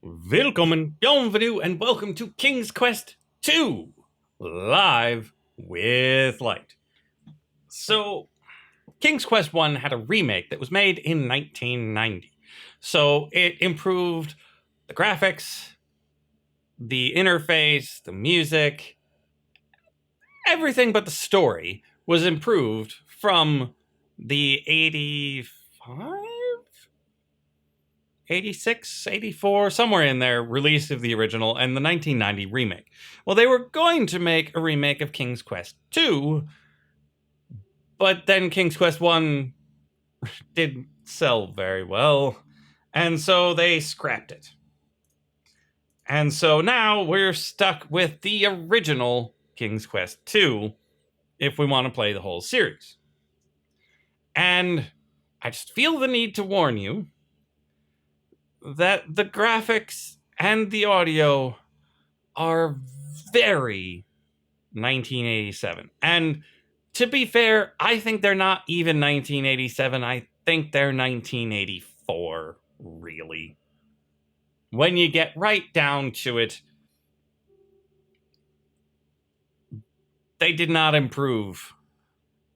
Willkommen, bienvenue, and welcome to King's Quest 2 Live with Light. So, King's Quest 1 had a remake that was made in 1990. So, it improved the graphics, the interface, the music, everything but the story was improved from the 85? 86, 84, somewhere in there, release of the original and the 1990 remake. Well, they were going to make a remake of King's Quest 2, but then King's Quest 1 didn't sell very well, and so they scrapped it. And so now we're stuck with the original King's Quest 2 if we want to play the whole series. And I just feel the need to warn you that the graphics and the audio are very 1987. And to be fair, I think they're not even 1987. I think they're 1984, really. When you get right down to it, they did not improve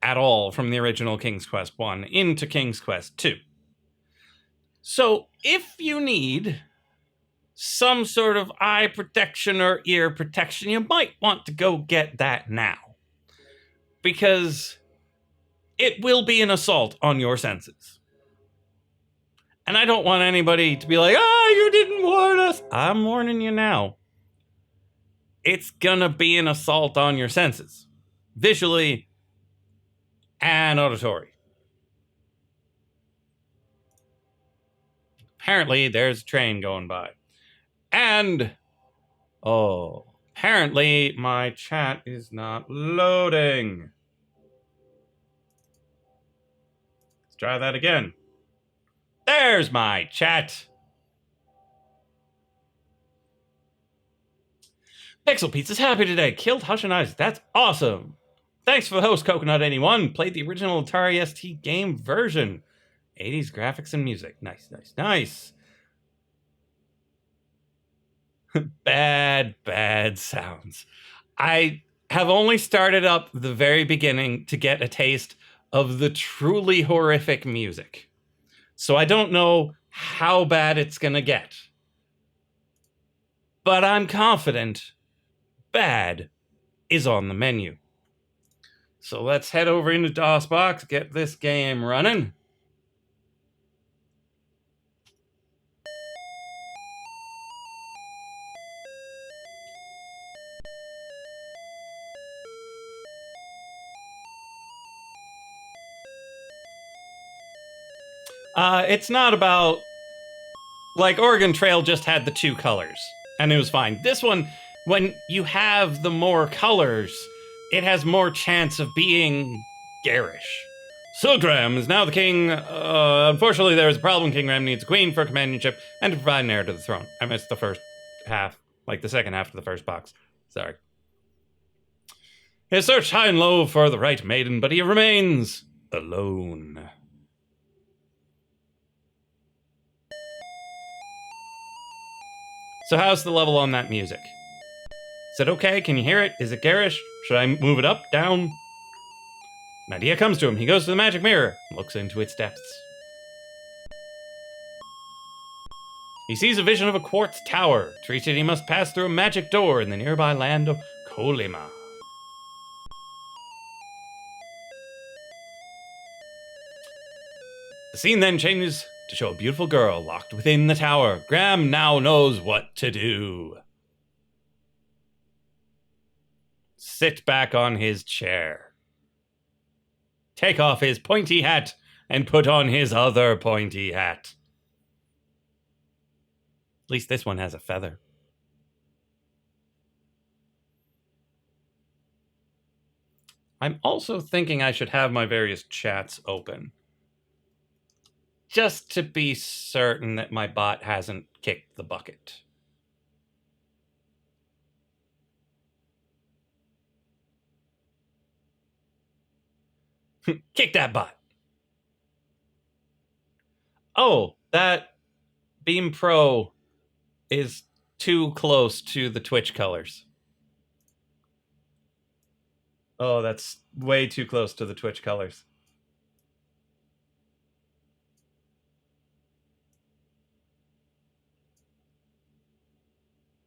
at all from the original King's Quest 1 into King's Quest 2. So if you need some sort of eye protection or ear protection, you might want to go get that now. Because it will be an assault on your senses. And I don't want anybody to be like, you didn't warn us. I'm warning you now. It's gonna be an assault on your senses. Visually and auditory. Apparently, there's a train going by. And, apparently my chat is not loading. Let's try that again. There's my chat. Pixel Pizza's happy today. Killed Hush and Isaac. That's awesome. Thanks for the host, Coconut81. Played the original Atari ST game version. 80s graphics and music. Nice. Bad sounds. I have only started up the very beginning to get a taste of the truly horrific music. So I don't know how bad it's gonna get. But I'm confident bad is on the menu. So let's head over into DOSBox, get this game running. It's not about... Like, Oregon Trail just had the two colors, and it was fine. This one, when you have the more colors, it has more chance of being garish. Silgram is now the king. Unfortunately, there is a problem. King Ram needs a queen for companionship and to provide an heir to the throne. I missed the first half, like the second half of the first box. Sorry. He has searched high and low for the right maiden, but he remains alone. So how's the level on that music? Is it okay? Can you hear it? Is it garish? Should I move it up, down? An idea comes to him. He goes to the magic mirror, looks into its depths. He sees a vision of a quartz tower. To reach it, he must pass through a magic door in the nearby land of Kolima. The scene then changes to show a beautiful girl locked within the tower. Graham now knows what to do. Sit back on his chair. Take off his pointy hat and put on his other pointy hat. At least this one has a feather. I'm also thinking I should have my various chats open, just to be certain that my bot hasn't kicked the bucket. Kick that bot. Oh, that Beam Pro is too close to the Twitch colors. Oh, that's way too close to the Twitch colors.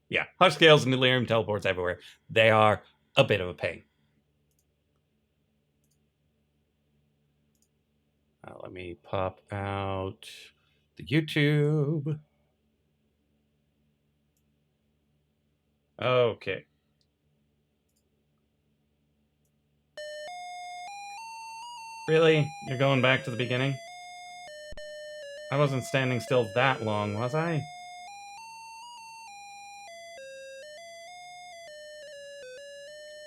Yeah, hush scales and delirium teleports everywhere. They are a bit of a pain. Let me pop out the YouTube. Okay. Really? You're going back to the beginning? I wasn't standing still that long, was I?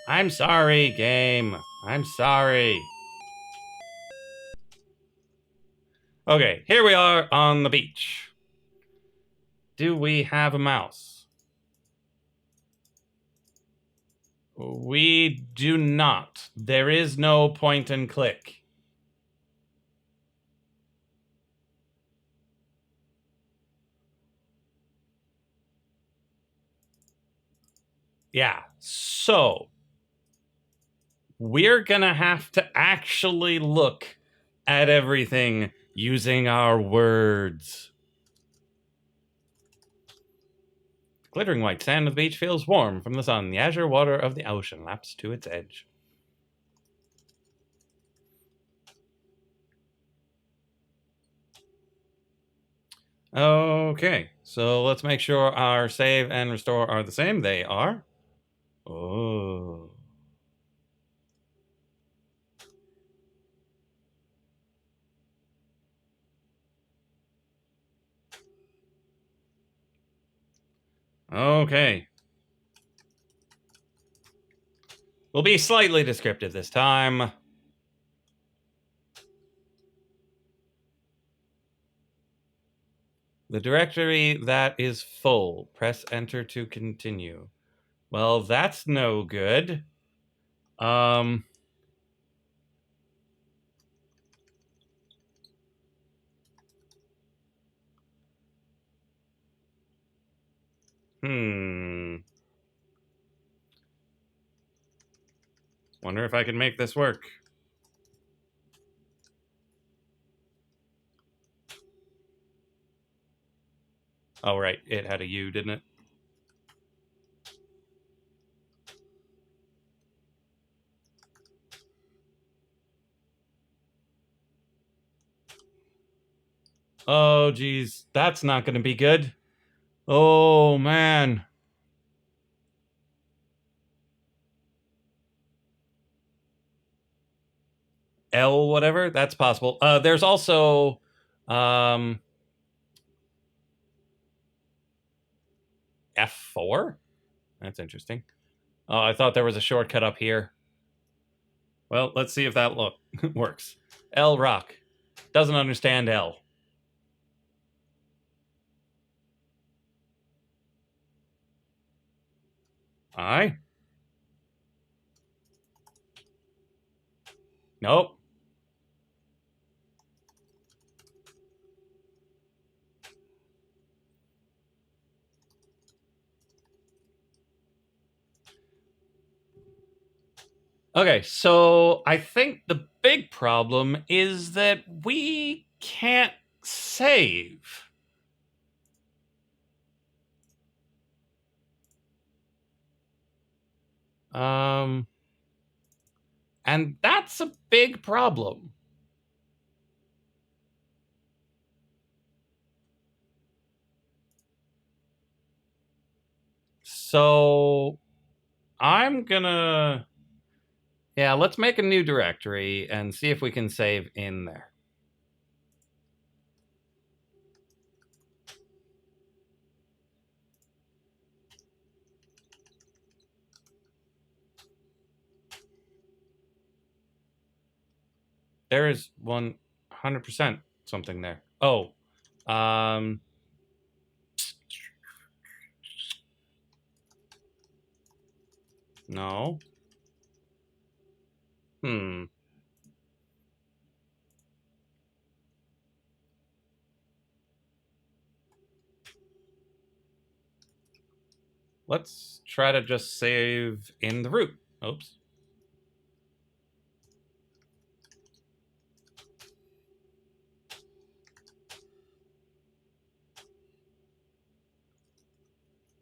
I'm sorry, game. I'm sorry. Okay, here we are on the beach. Do we have a mouse? We do not. There is no point and click. Yeah, so we're gonna have to actually look at everything using our words. The glittering white sand of the beach feels warm from the sun. The azure water of the ocean laps to its edge. Okay, so let's make sure our save and restore are the same. They are. Oh. Okay. We'll be slightly descriptive this time. The directory that is full. Press enter to continue. Well, that's no good. Wonder if I can make this work. Oh, right. It had a U, didn't it? Oh, geez. That's not going to be good. Oh, man. L whatever? That's possible. There's also... F4? That's interesting. Oh, I thought there was a shortcut up here. Well, let's see if that works. L rock. Doesn't understand L. I? Nope. Okay, so I think the big problem is that we can't save. And that's a big problem. So I'm gonna... Yeah, let's make a new directory and see if we can save in there. There is 100% something there. Oh, no. let's try to just save in the root. Oops.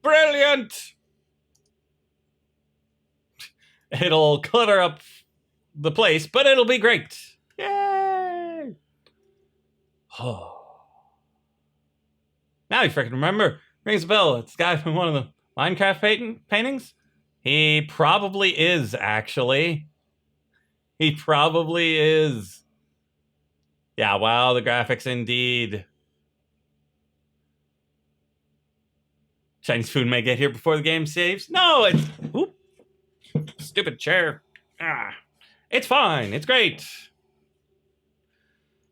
Brilliant! It'll clutter up the place, but it'll be great. Yay! Oh. Now you freaking remember. Rings a bell. It's the guy from one of the Minecraft paintings? He probably is, actually. He probably is. Yeah, wow, the graphics indeed. Chinese food may get here before the game saves. No, it's... Oop. Stupid chair. Ah. It's fine. It's great.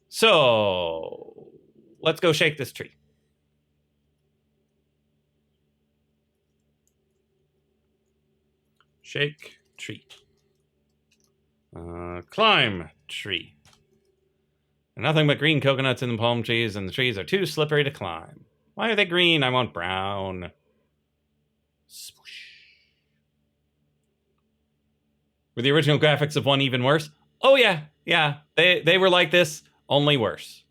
So, let's go shake this tree. Shake tree. Climb tree. Nothing but green coconuts in the palm trees, and the trees are too slippery to climb. Why are they green? I want brown. Swoosh. Were the original graphics of one even worse? Oh yeah, yeah. They were like this, only worse.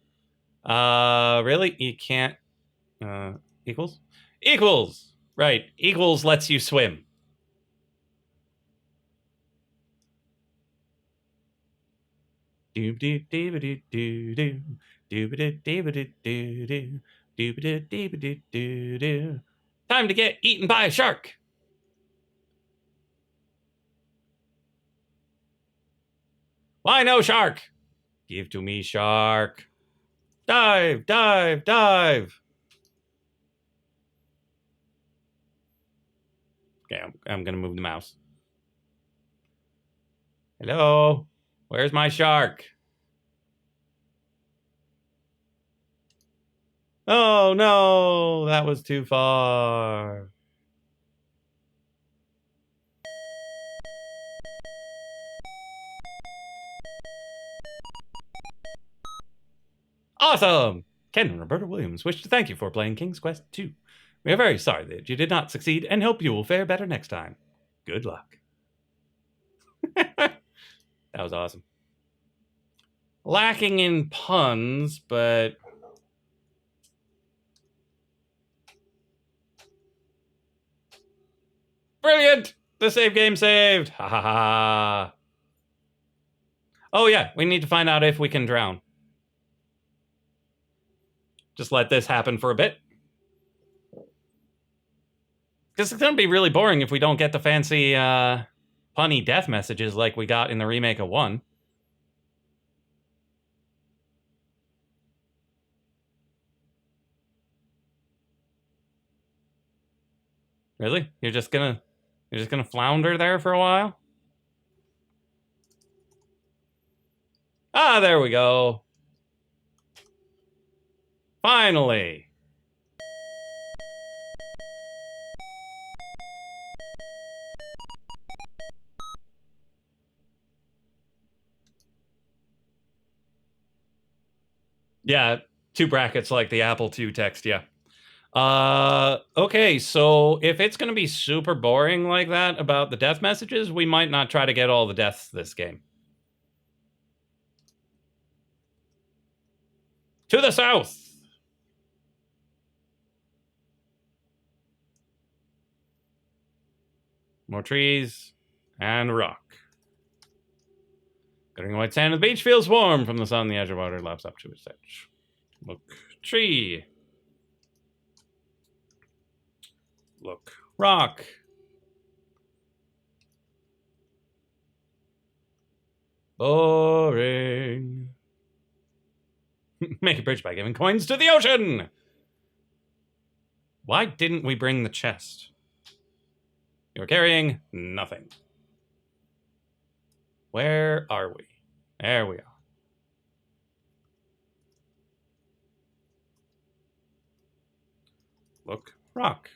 Really? You can't equals? Equals! Right. Equals lets you swim. Time to get eaten by a shark. Why no shark? Give to me, shark. Dive, dive, dive. Okay, I'm gonna move the mouse. Hello? Where's my shark? Oh no, that was too far. Awesome! Ken and Roberta Williams wish to thank you for playing King's Quest II. We are very sorry that you did not succeed and hope you will fare better next time. Good luck. That was awesome. Lacking in puns, but... Brilliant! The save game saved! Ha ha ha! Oh yeah, we need to find out if we can drown. Just let this happen for a bit. Because it's going to be really boring if we don't get the fancy punny death messages like we got in the remake of 1. Really? You're just gonna flounder there for a while? Ah, there we go. Finally. Yeah, 2 brackets like the Apple II text, yeah. Okay, so if it's going to be super boring like that about the death messages, we might not try to get all the deaths this game. To the south! More trees and rock. Glittering white sand of the beach feels warm from the sun. The edge of water laps up to its edge. Look, tree. Look, rock. Boring. Make a bridge by giving coins to the ocean. Why didn't we bring the chest? You're carrying nothing. Where are we? There we are. Look, rock.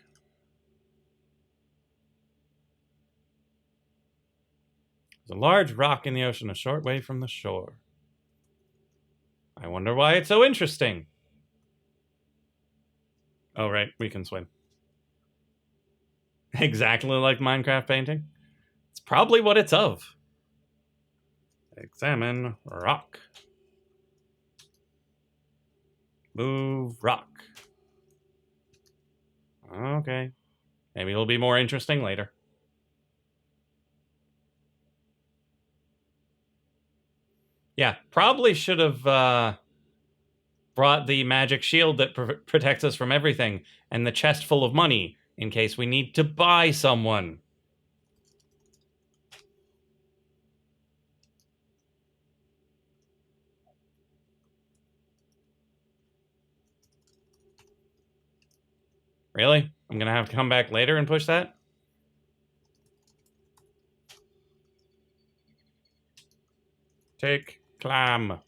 There's a large rock in the ocean a short way from the shore. I wonder why it's so interesting. Oh, right, we can swim. Exactly like Minecraft painting. It's probably what it's of. Examine rock. Move rock. Okay. Maybe it'll be more interesting later. Yeah, probably should have brought the magic shield that protects us from everything and the chest full of money in case we need to buy someone. Really? I'm going to have to come back later and push that? Take clam. When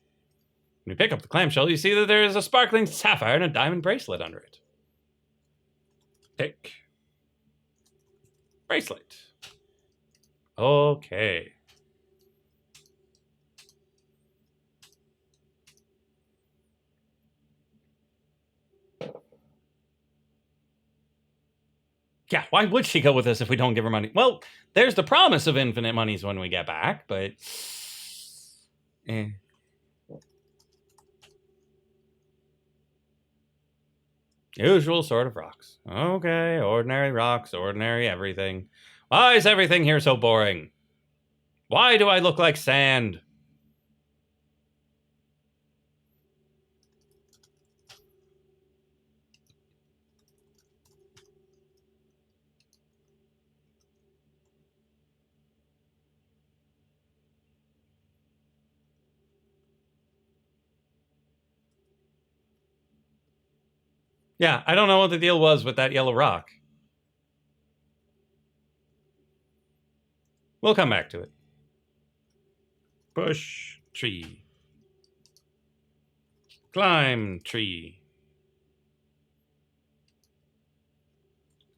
you pick up the clamshell, you see that there is a sparkling sapphire and a diamond bracelet under it. Take bracelet. Okay. Yeah, why would she go with us if we don't give her money? Well, there's the promise of infinite monies when we get back, but... Usual sort of rocks. Okay, ordinary rocks, ordinary everything. Why is everything here so boring? Why do I look like sand? Yeah, I don't know what the deal was with that yellow rock. We'll come back to it. Push tree. Climb tree.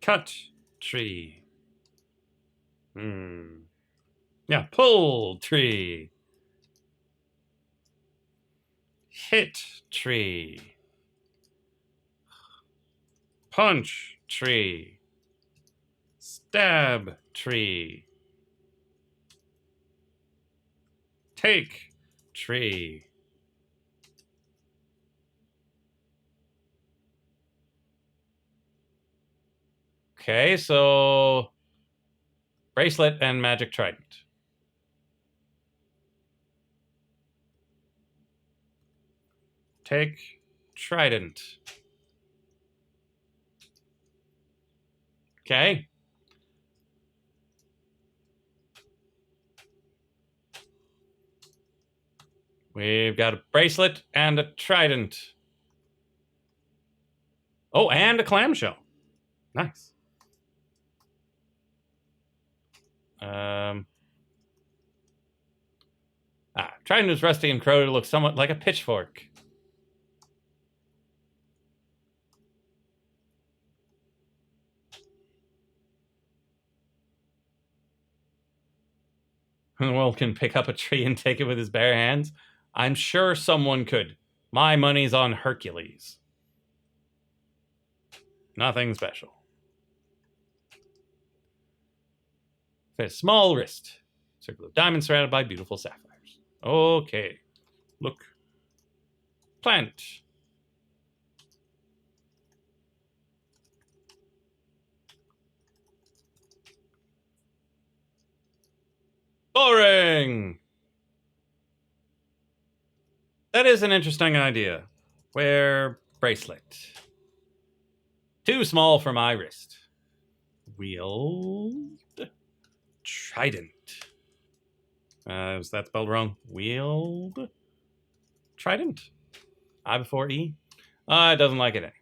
Cut tree. Yeah, pull tree. Hit tree. Punch tree. Stab tree. Take tree. Okay, so bracelet and magic trident. Take trident. Okay. We've got a bracelet and a trident. Oh, and a clamshell. Nice. Trident is rusty and corroded, looks somewhat like a pitchfork. Well, can pick up a tree and take it with his bare hands? I'm sure someone could. My money's on Hercules. Nothing special. A small wrist. Circle of diamonds surrounded by beautiful sapphires. Okay. Look. Plant. Boring! That is an interesting idea. Wear bracelet. Too small for my wrist. Wield trident. Is that spelled wrong? Wield trident. I before E. It doesn't like it anyway.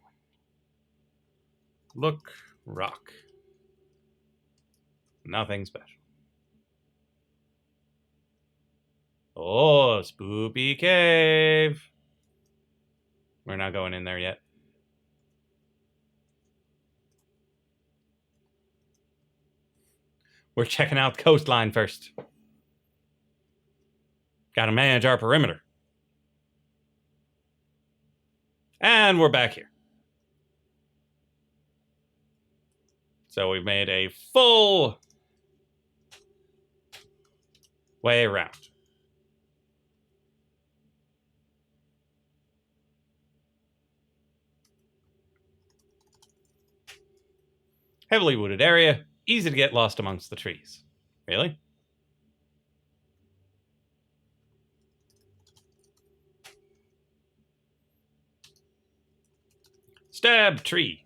Look rock. Nothing special. Oh, spoopy cave. We're not going in there yet. We're checking out the coastline first. Got to manage our perimeter. And we're back here. So we've made a full way around. Heavily wooded area, easy to get lost amongst the trees. Really? Stab tree.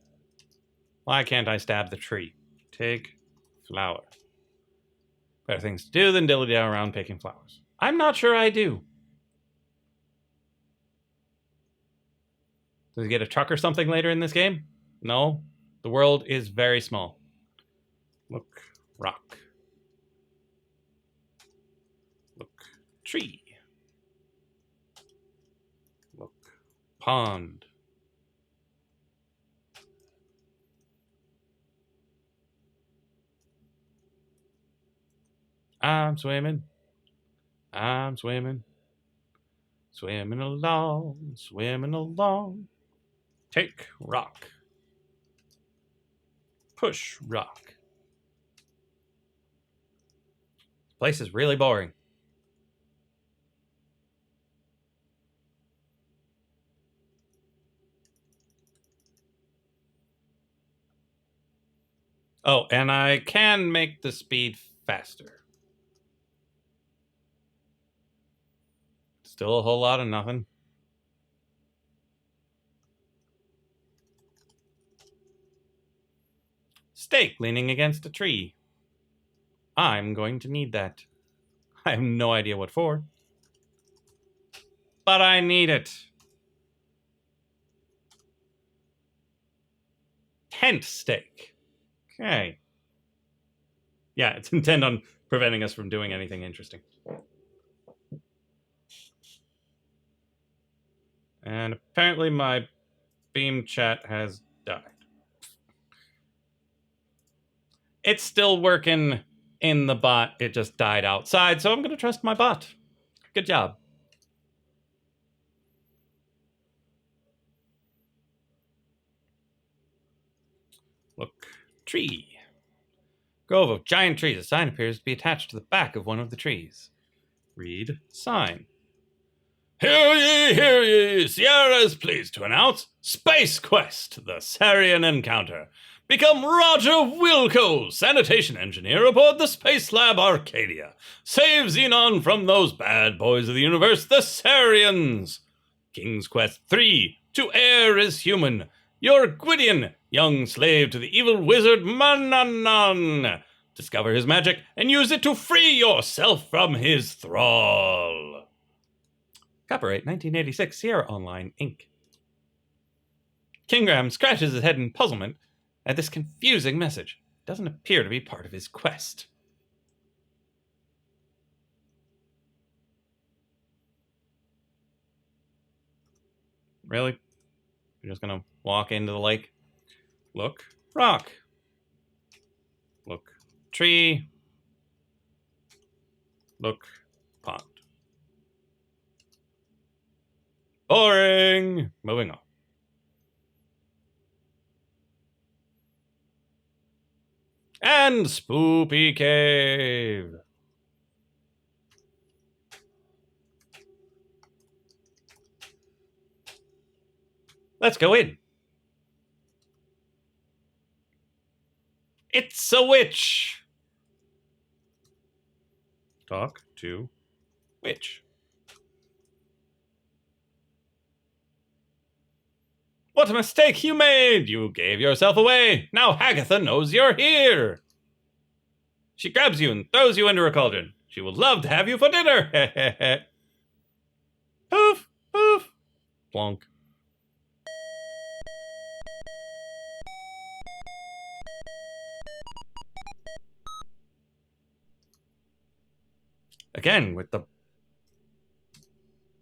Why can't I stab the tree? Take flower. Better things to do than dilly down around picking flowers. I'm not sure I do. Does he get a truck or something later in this game? No. The world is very small. Look, rock. Look, tree. Look, pond. I'm swimming. I'm swimming. Swimming along, swimming along. Take rock. Push rock. This place is really boring. Oh, and I can make the speed faster. Still a whole lot of nothing. Stake leaning against a tree. I'm going to need that. I have no idea what for. But I need it. Tent stake. Okay. Yeah, it's intent on preventing us from doing anything interesting. And apparently my Beam chat has died. It's still working in the bot. It just died outside, so I'm going to trust my bot. Good job. Look, tree. Grove of giant trees. A sign appears to be attached to the back of one of the trees. Read sign. Hear ye! Sierra is pleased to announce Space Quest, the Sarian Encounter. Become Roger Wilco, sanitation engineer aboard the Space Lab Arcadia. Save Xenon from those bad boys of the universe, the Sarians. King's Quest 3, To Err is Human. You're Gwydion, young slave to the evil wizard Manannan. Discover his magic and use it to free yourself from his thrall. Copyright 1986 Sierra Online, Inc. Kingram scratches his head in puzzlement at this confusing message. It doesn't appear to be part of his quest. Really? You're just gonna walk into the lake? Look, rock. Look, tree. Look, pond. Boring! Moving on. And Spoopy Cave. Let's go in. It's a witch. Talk to witch. What a mistake you made! You gave yourself away. Now Hagatha knows you're here. She grabs you and throws you into her cauldron. She will love to have you for dinner. Poof, poof, plonk. Again, with the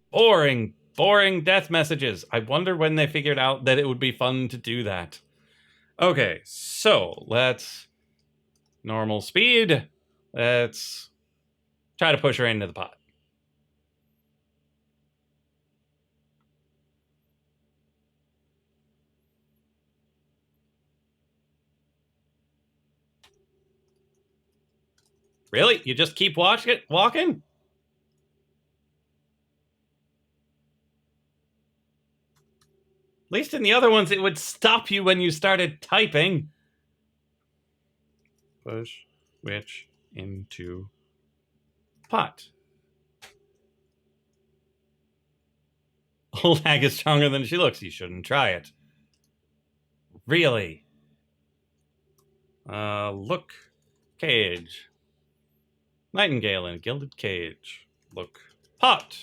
boring death messages. I wonder when they figured out that it would be fun to do that. Okay, so let's normal speed. Let's try to push her into the pot. Really? You just keep walking? At least in the other ones, it would stop you when you started typing. Push switch into pot. Old hag is stronger than she looks. You shouldn't try it. Really? Look. Cage. Nightingale in a gilded cage. Look. Pot.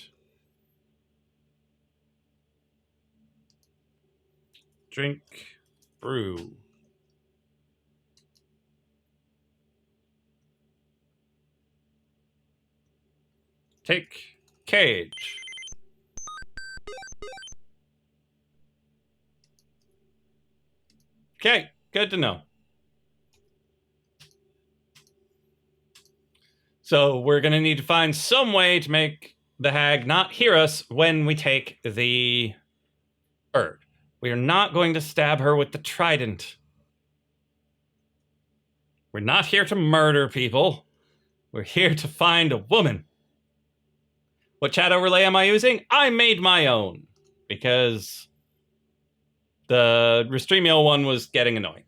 Drink. Brew. Take. Cage. Okay, good to know. So we're going to need to find some way to make the hag not hear us when we take the bird. We are not going to stab her with the trident. We're not here to murder people. We're here to find a woman. What chat overlay am I using? I made my own because the Restreamio one was getting annoying.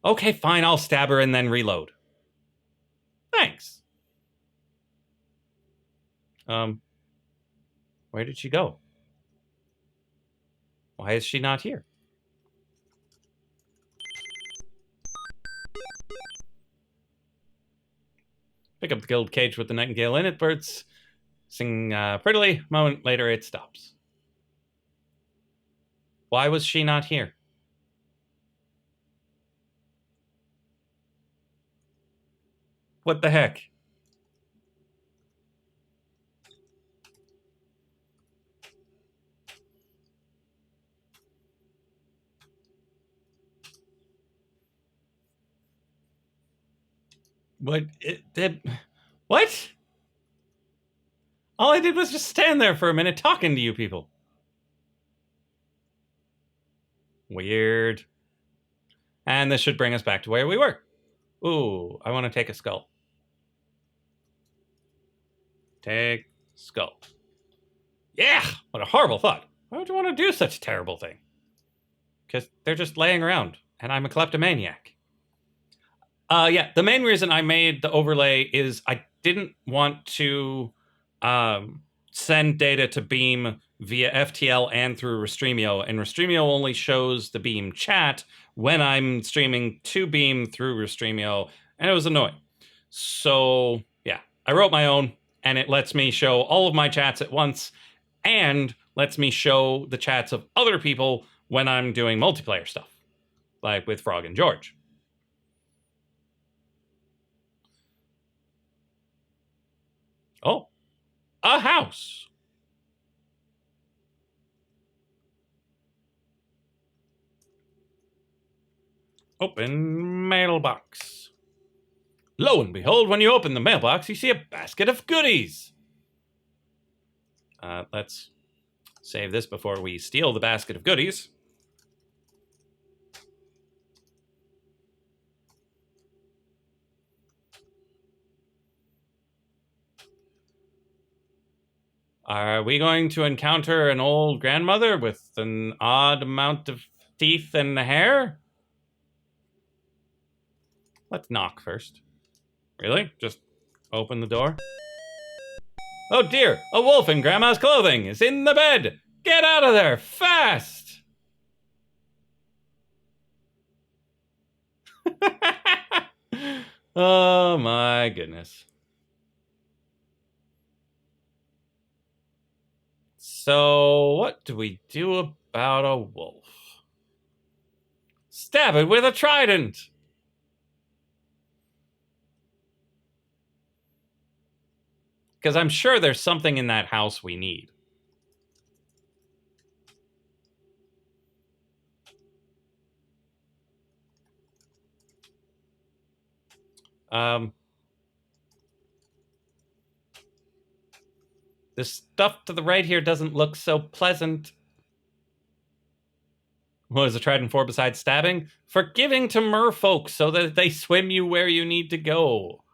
Okay, fine, I'll stab her and then reload. Thanks. Where did she go? Why is she not here? Pick up the guild cage with the nightingale in it. Birds sing prettily. A moment later, it stops. Why was she not here? What the heck? What? What? All I did was just stand there for a minute talking to you people. Weird. And this should bring us back to where we were. Ooh, I want to take a skull. Take skull. Yeah! What a horrible thought. Why would you want to do such a terrible thing? Because they're just laying around, and I'm a kleptomaniac. Yeah, the main reason I made the overlay is I didn't want to send data to Beam via FTL and through Restreamio, and Restreamio only shows the Beam chat when I'm streaming to Beam through Restreamio, and it was annoying. So, yeah, I wrote my own, and it lets me show all of my chats at once, and lets me show the chats of other people when I'm doing multiplayer stuff, like with Frog and George. Oh, a house. Open mailbox. Lo and behold, when you open the mailbox, you see a basket of goodies. Let's save this before we steal the basket of goodies. Are we going to encounter an old grandmother with an odd amount of teeth and hair? Let's knock first. Really? Just open the door? Oh dear, a wolf in Grandma's clothing is in the bed! Get out of there, fast! Oh my goodness. So, what do we do about a wolf? Stab it with a trident! Because I'm sure there's something in that house we need. The stuff to the right here doesn't look so pleasant. What is a trident for besides stabbing? For giving to merfolk so that they swim you where you need to go.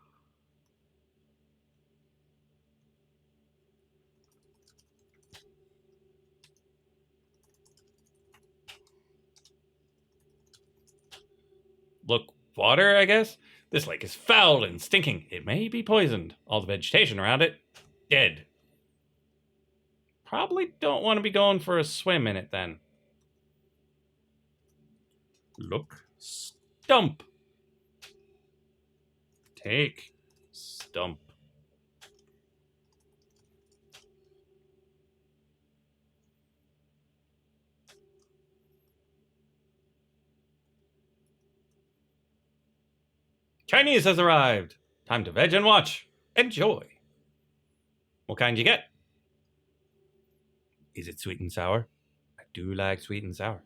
Look, water, I guess? This lake is foul and stinking. It may be poisoned. All the vegetation around it, dead. Probably don't want to be going for a swim in it then. Look, stump. Take stump. Chinese has arrived. Time to veg and watch. Enjoy. What kind you get? Is it sweet and sour? I do like sweet and sour.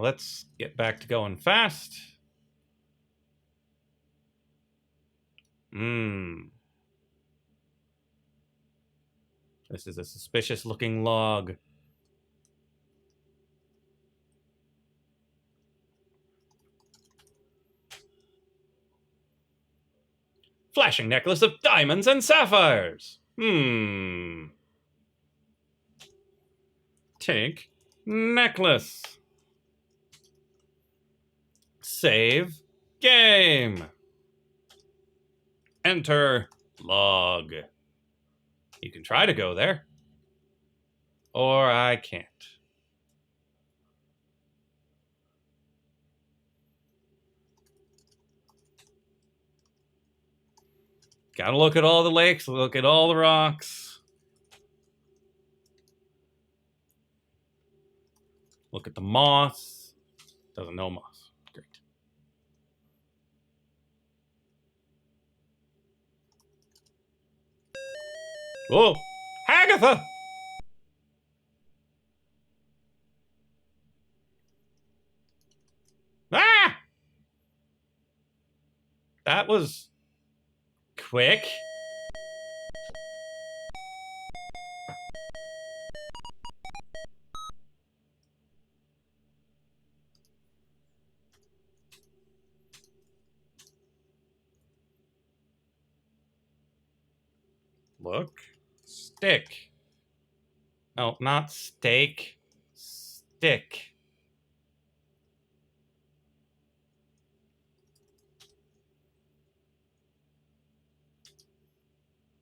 Let's get back to going fast. This is a suspicious looking log. Flashing necklace of diamonds and sapphires. Take necklace. Save game. Enter log. You can try to go there. Or I can't. Gotta look at all the lakes, look at all the rocks. Look at the moss. Doesn't know moss. Great. Whoa! Agatha! Ah! That was quick. Look. Stick. No, not steak. Stick.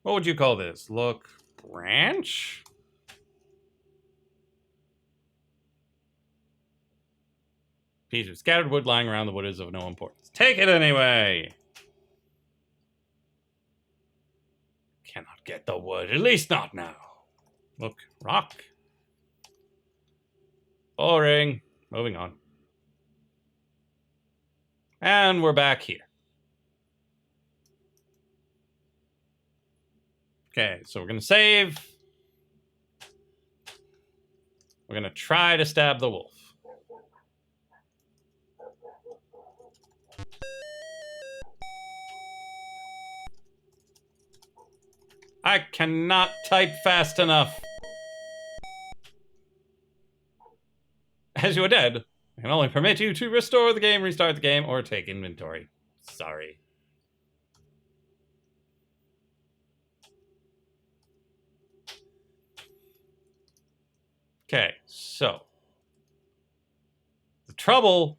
What would you call this? Look, branch? Piece of scattered wood lying around the wood is of no importance. Take it anyway! Cannot get the wood, at least not now. Look, rock. Boring. Moving on. And we're back here. Okay, so we're going to save. We're going to try to stab the wolf. I cannot type fast enough. As you are dead, I can only permit you to restore the game, restart the game, or take inventory. Sorry. Okay, so the trouble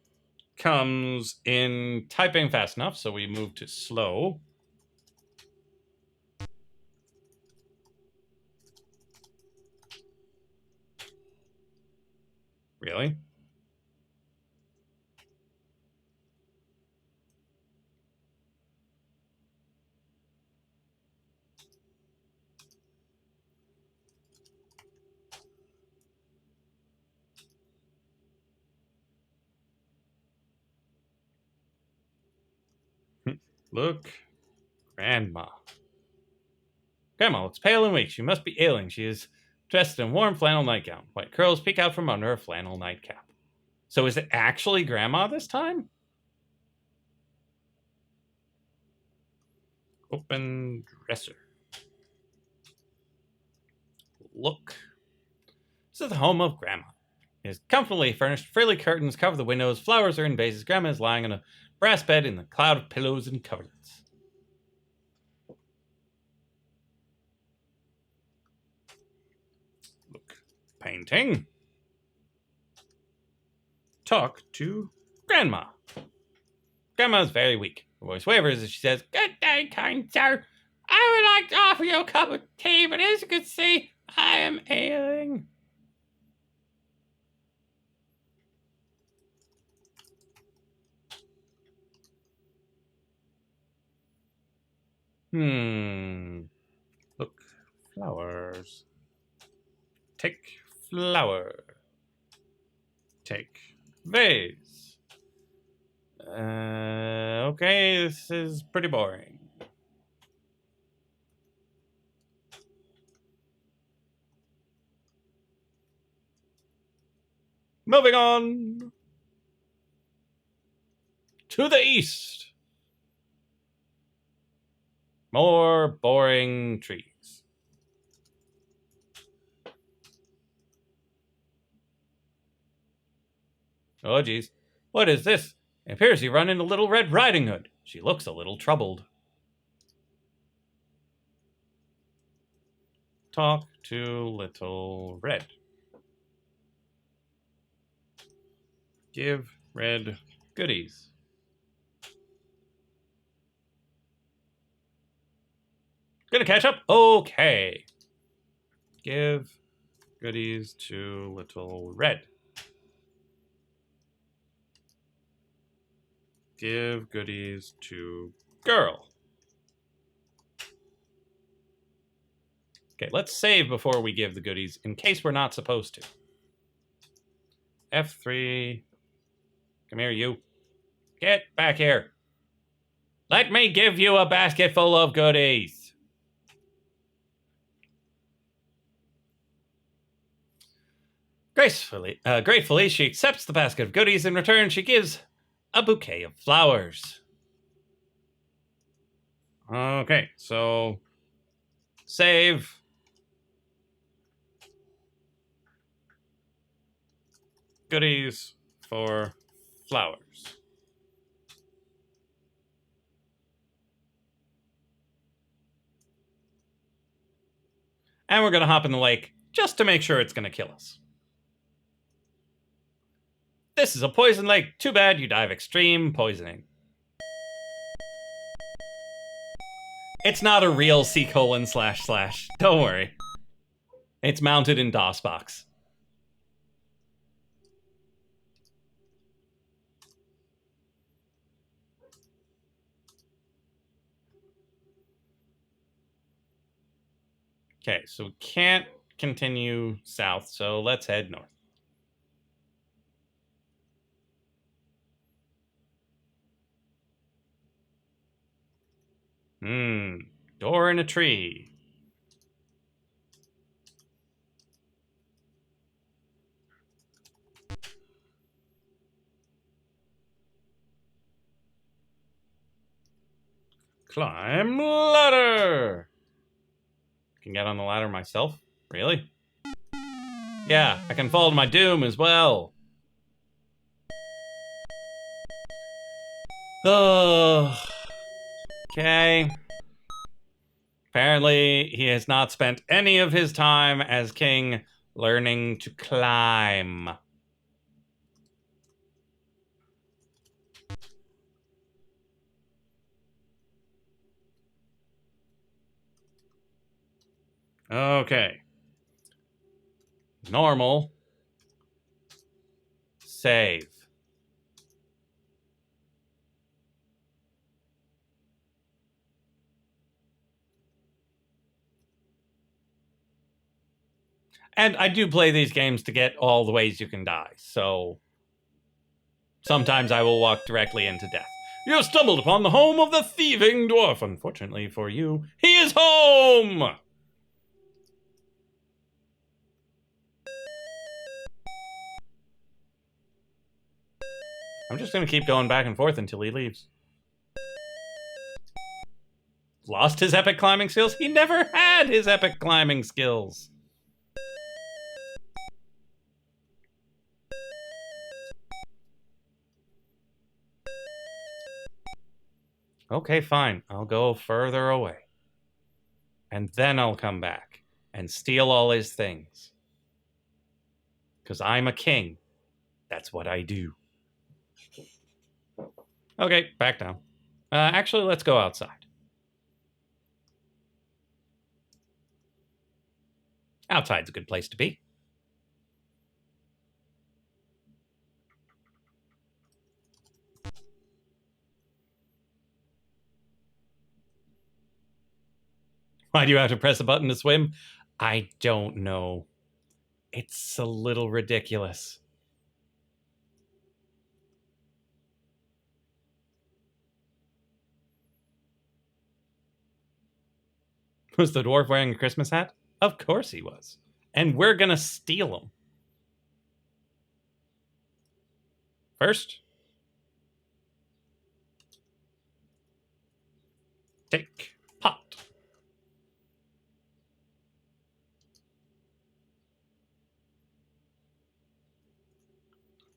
comes in typing fast enough, so we move to slow. Really? Look, Grandma. Grandma looks pale and weak. She must be ailing. She is dressed in a warm flannel nightgown. White curls peek out from under her flannel nightcap. So is it actually Grandma this time? Open dresser. Look. This is the home of Grandma. It is comfortably furnished. Frilly curtains cover the windows. Flowers are in vases. Grandma is lying on a brass bed in the cloud of pillows and coverlets. Look. Painting. Talk to Grandma. Grandma is very weak. Her voice wavers as she says, "Good day, kind sir. I would like to offer you a cup of tea, but as you can see, I am ailing." Look, flowers. Take flower. Take vase. Okay, this is pretty boring. Moving on to the east. More boring trees. Oh, geez. What is this? It appears you run into Little Red Riding Hood. She looks a little troubled. Talk to Little Red. Give Red goodies. Gonna catch up? Okay. Give goodies to Little Red. Give goodies to Girl. Okay, let's save before we give the goodies, in case we're not supposed to. F3. Come here, you. Get back here. Let me give you a basket full of goodies. Gratefully, she accepts the basket of goodies. In return, she gives a bouquet of flowers. Okay, so save. Goodies for flowers. And we're going to hop in the lake just to make sure it's going to kill us. This is a poison lake. Too bad you die of extreme poisoning. It's not a real C:// Don't worry. It's mounted in DOSBox. Okay, so we can't continue south, so let's head north. Door in a tree. Climb ladder. Can get on the ladder myself? Really? Yeah, I can fall to my doom as well. Oh. Okay. Apparently, he has not spent any of his time as king learning to climb. Okay. Normal. Save. And I do play these games to get all the ways you can die, so sometimes I will walk directly into death. You have stumbled upon the home of the thieving dwarf. Unfortunately for you, he is home! I'm just going to keep going back and forth until he leaves. Lost his epic climbing skills? He never had his epic climbing skills. Okay, fine. I'll go further away. And then I'll come back and steal all his things. Because I'm a king. That's what I do. Okay, back down. Actually, let's go outside. Outside's a good place to be. Why do you have to press a button to swim? I don't know. It's a little ridiculous. Was the dwarf wearing a Christmas hat? Of course he was. And we're gonna steal him. First, take pot.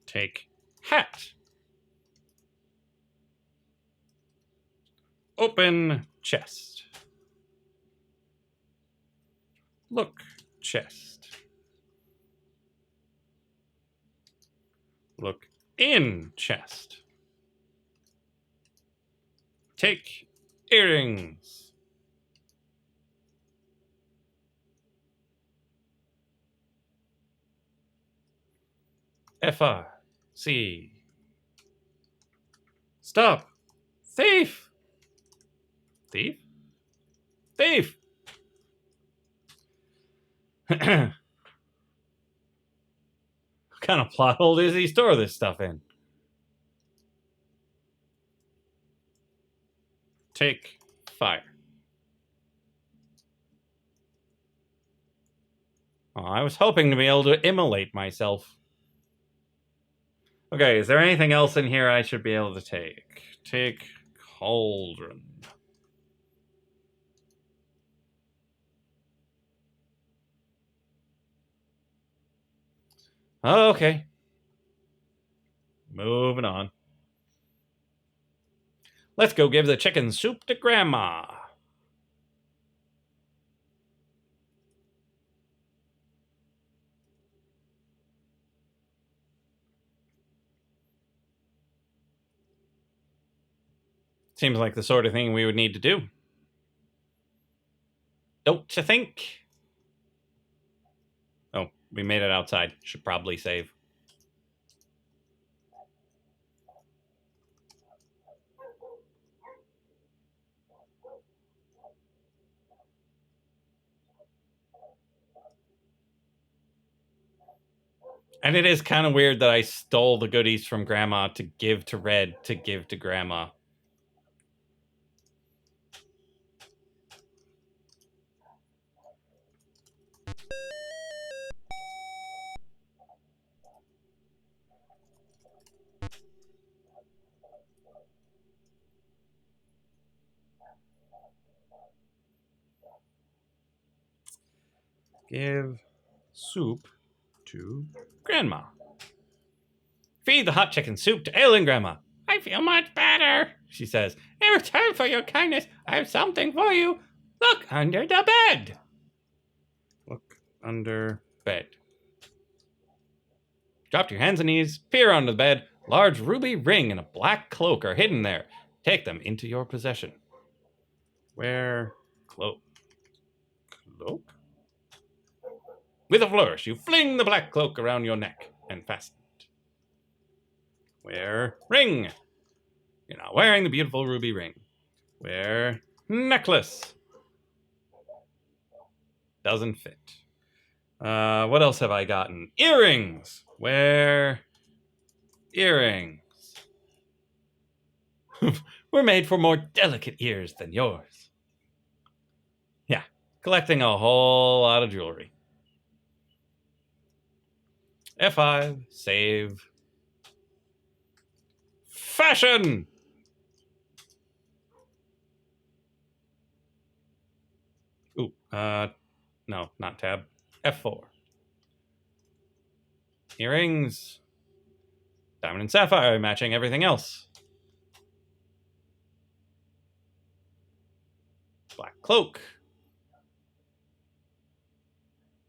Take hat. Open chest. Look chest. Look in chest. Take earrings. F-I-C. Stop. Thief. Thief? Thief. What kind of plot hole does he store this stuff in? Take fire. Oh, I was hoping to be able to immolate myself. Okay, is there anything else in here I should be able to take? Take cauldron. Okay. Moving on. Let's go give the chicken soup to Grandma. Seems like the sort of thing we would need to do. Don't you think? Oh, we made it outside. Should probably save. And it is kind of weird that I stole the goodies from Grandma to give to Red to give to Grandma. Give soup to Grandma. Feed the hot chicken soup to ailing Grandma. I feel much better, she says. In return for your kindness, I have something for you. Look under the bed. Look under bed. Drop to your hands and knees, peer under the bed. Large ruby ring and a black cloak are hidden there. Take them into your possession. Wear cloak. Cloak? With a flourish, you fling the black cloak around your neck and fasten it. Wear ring. You're not wearing the beautiful ruby ring. Wear necklace. Doesn't fit. What else have I gotten? Earrings. Wear earrings. We're made for more delicate ears than yours. Yeah, collecting a whole lot of jewelry. F5, save. fashion! Ooh, no, not tab. F4. Earrings. Diamond and sapphire matching everything else. Black cloak.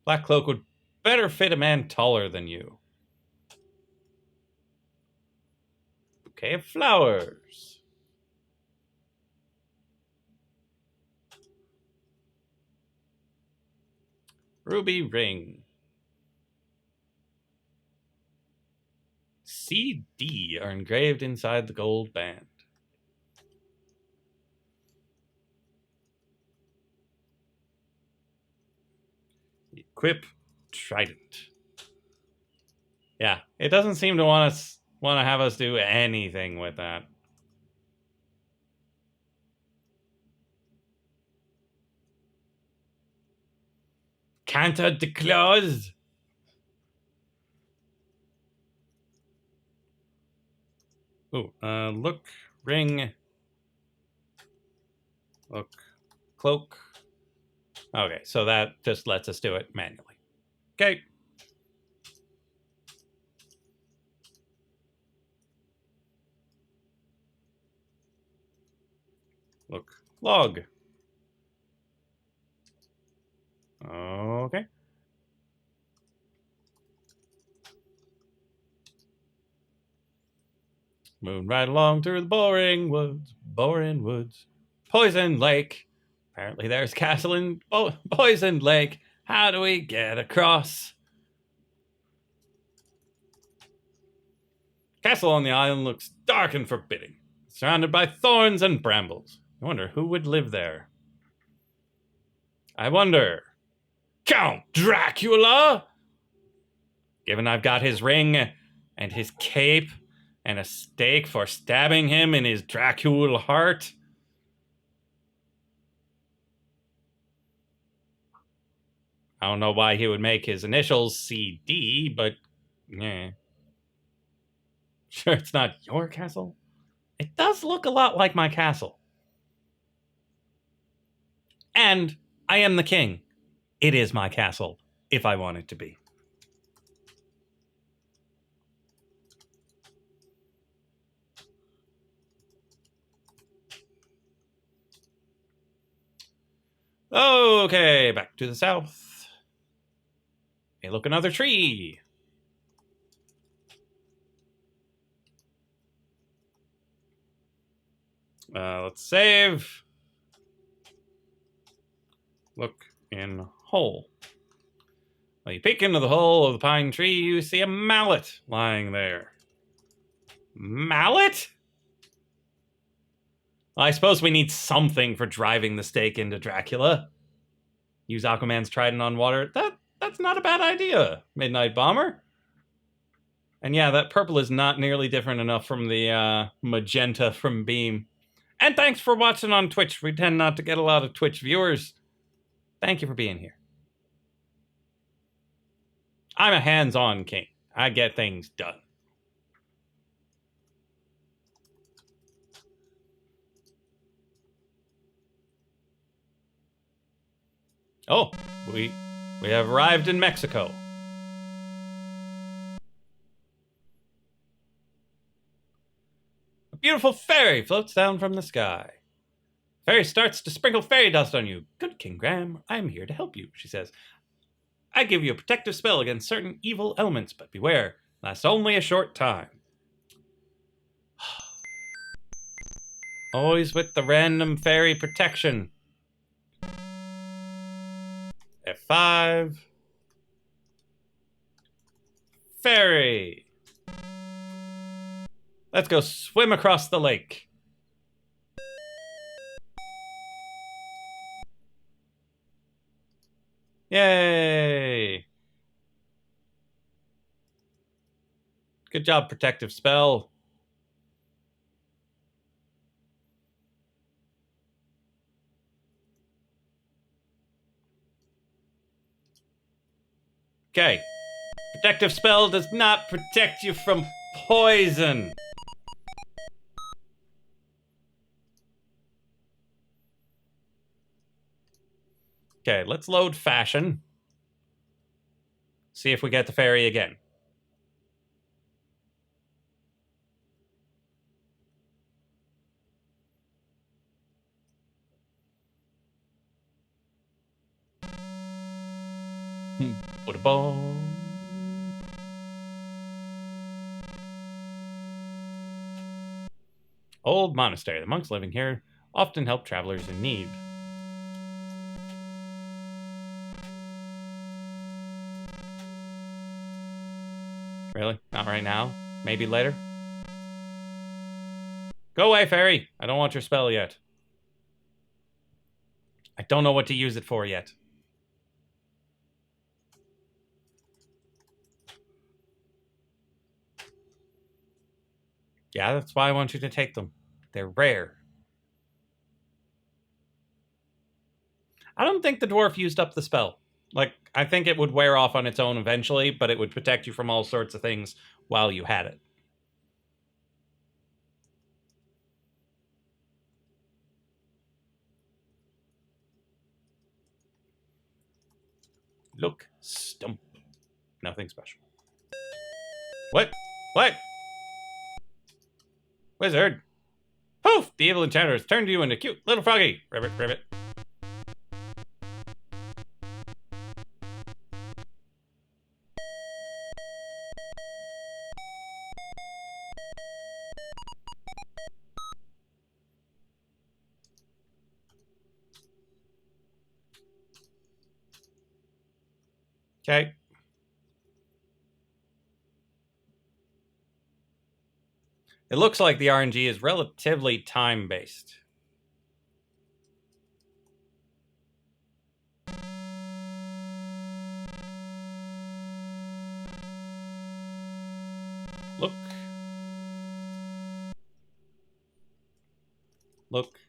Black cloak would better fit a man taller than you. Bouquet of flowers. Ruby ring. CD are engraved inside the gold band. Equip trident. Yeah, it doesn't seem to want to have us do anything with that. Canter de claws. Ooh, look, ring. Look, cloak. Okay, so that just lets us do it manually. Okay. Look, log. Okay. Moving right along through the boring woods. Poison Lake. Apparently there's castle in Poison Lake. How do we get across? Castle on the island looks dark and forbidding, surrounded by thorns and brambles. I wonder who would live there. I wonder, Count Dracula? Given I've got his ring and his cape and a stake for stabbing him in his Dracula heart. I don't know why he would make his initials CD, but yeah. Sure it's not your castle? It does look a lot like my castle. And I am the king. It is my castle, if I want it to be. Okay, back to the south. Hey, look, another tree. Let's save. Look in hole. Well, you peek into the hole of the pine tree, you see a mallet lying there. Mallet? Well, I suppose we need something for driving the stake into Dracula. Use Aquaman's trident on water. That's not a bad idea, Midnight Bomber. And yeah, that purple is not nearly different enough from the magenta from Beam. And thanks for watching on Twitch. We tend not to get a lot of Twitch viewers. Thank you for being here. I'm a hands-on king. I get things done. Oh, we have arrived in Mexico. A beautiful fairy floats down from the sky. Fairy starts to sprinkle fairy dust on you. Good King Graham, I am here to help you, she says. I give you a protective spell against certain evil elements, but beware, lasts only a short time. Always with the random fairy protection. F5. Fairy. Let's go swim across the lake. Yay! Good job, protective spell. Okay. Protective spell does not protect you from poison. Okay, let's load fashion. See if we get the ferry again. Put a ball. Old monastery. The monks living here often help travelers in need. Really? Not right now? Maybe later? Go away, fairy! I don't want your spell yet. I don't know what to use it for yet. Yeah, that's why I want you to take them. They're rare. I don't think the dwarf used up the spell. Like, I think it would wear off on its own eventually, but it would protect you from all sorts of things while you had it. Look, stump. Nothing special. What? What? Wizard! Poof! The evil enchanter has turned you into cute little froggy. Ribbit, ribbit. Okay. It looks like the RNG is relatively time-based. Look. Look.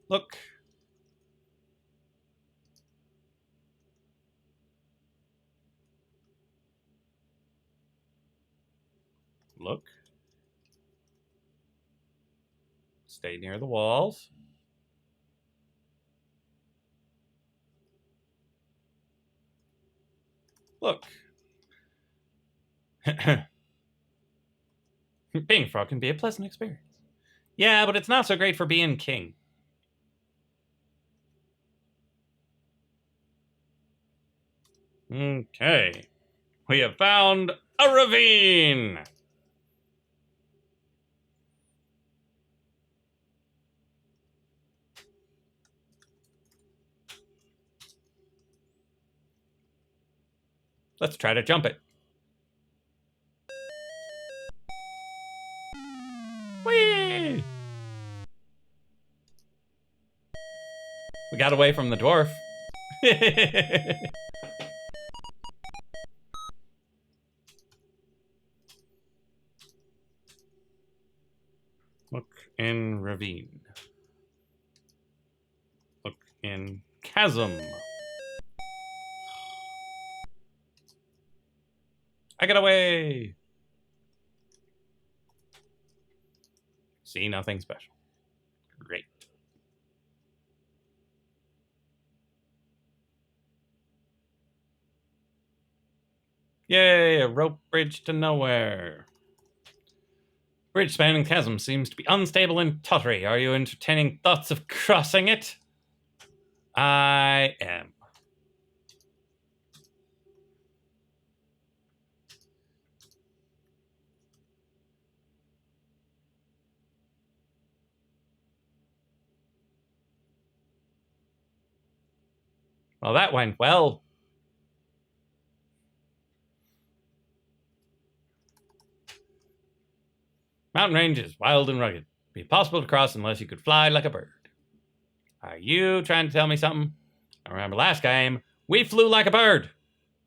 Look. Look. Stay near the walls. Look. Being a frog can be a pleasant experience. Yeah, but it's not so great for being king. Okay. We have found a ravine! Let's try to jump it. Whee! We got away from the dwarf. Look in ravine. Look in chasm. I got away! See, nothing special. Great. Yay, a rope bridge to nowhere. Bridge spanning chasm seems to be unstable and tottery. Are you entertaining thoughts of crossing it? I am. Well, that went well. Mountain range is wild and rugged. Be impossible to cross unless you could fly like a bird. Are you trying to tell me something? I remember last game, we flew like a bird.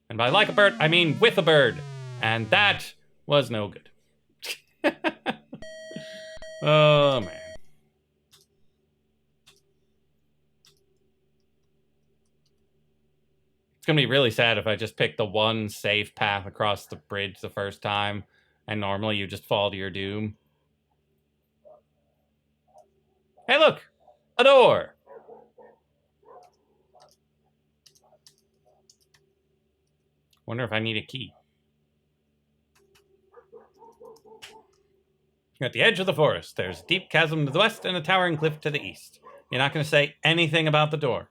And by like a bird, I mean with a bird. And that was no good. Oh, man. It's going to be really sad if I just pick the one safe path across the bridge the first time and normally you just fall to your doom. Hey, look! A door! Wonder if I need a key. At the edge of the forest, there's a deep chasm to the west and a towering cliff to the east. You're not going to say anything about the door.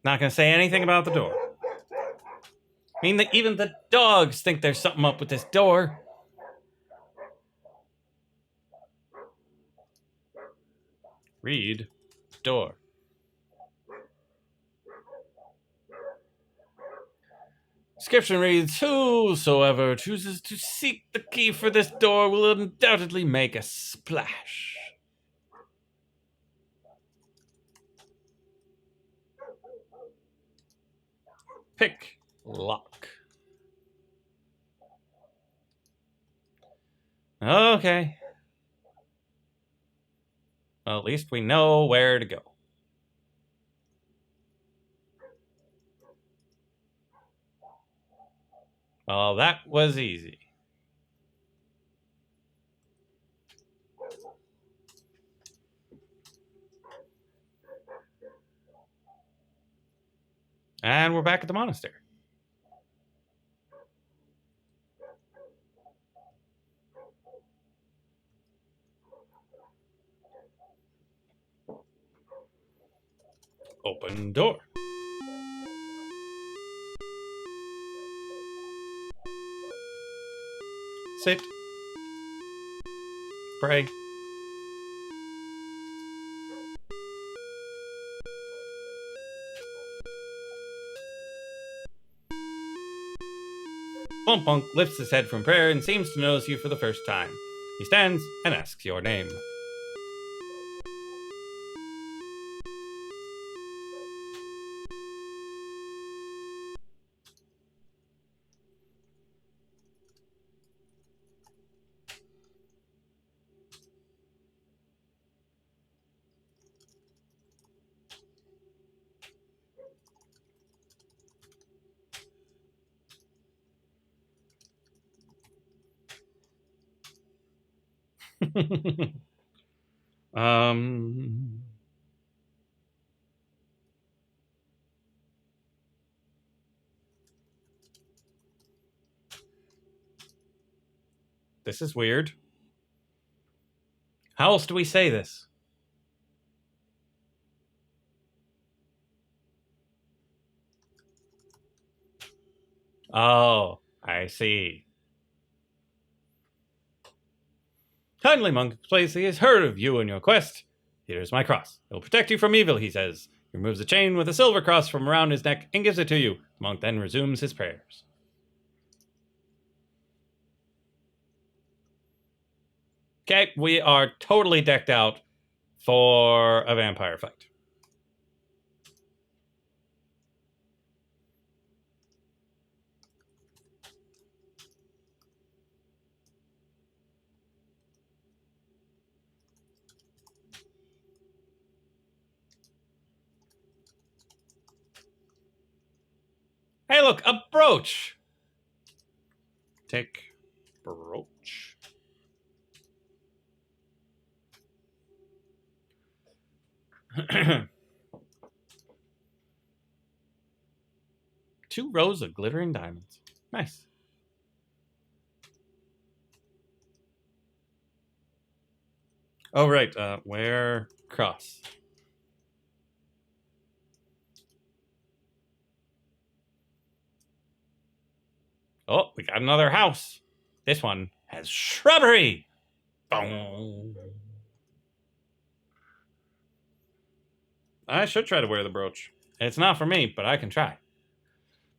Not going to say anything about the door. I mean, even the dogs think there's something up with this door. Read door. Description reads, whosoever chooses to seek the key for this door will undoubtedly make a splash. Pick lock. Okay. Well, at least we know where to go. Well, that was easy. And we're back at the monastery. Open door. Sit. Pray. Bump Bunk lifts his head from prayer and seems to notice you for the first time. He stands and asks your name. um... This is weird. How else do we say this? Oh, I see. Kindly, monk, place he has heard of you and your quest. Here's my cross. It will protect you from evil, he says. He removes a chain with a silver cross from around his neck and gives it to you. The monk then resumes his prayers. Okay, we are totally decked out for a vampire fight. Hey, look, a brooch. Take brooch. Two rows of glittering diamonds. Nice. Oh, right. Where cross? Oh, we got another house. This one has shrubbery. Boom. I should try to wear the brooch. It's not for me, but I can try.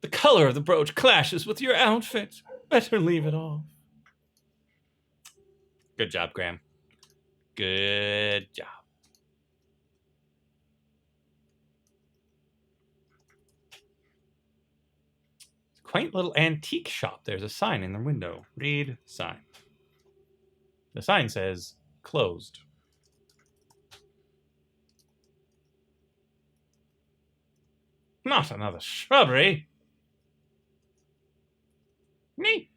The color of the brooch clashes with your outfit. Better leave it off. Good job, Graham. Good job. Quaint little antique shop. There's a sign in the window. Read sign. The sign says closed. Not another shrubbery. Neat.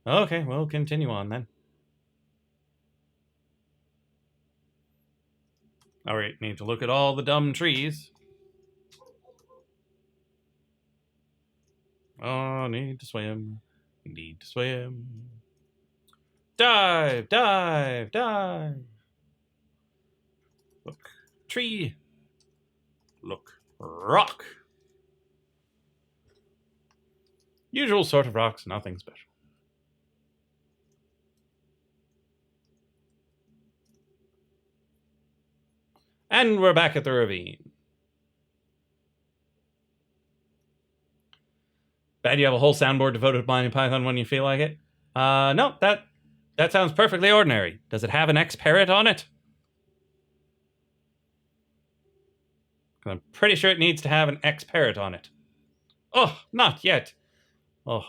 Okay, we'll continue on then. Alright, need to look at all the dumb trees. Oh, need to swim. Need to swim. Dive, dive, dive. Look, tree. Look, rock. Usual sort of rocks, nothing special. And we're back at the ravine. Bet you have a whole soundboard devoted to Monty Python when you feel like it? No, that sounds perfectly ordinary. Does it have an X-Parrot on it? I'm pretty sure it needs to have an X-Parrot on it. Oh, not yet. Oh.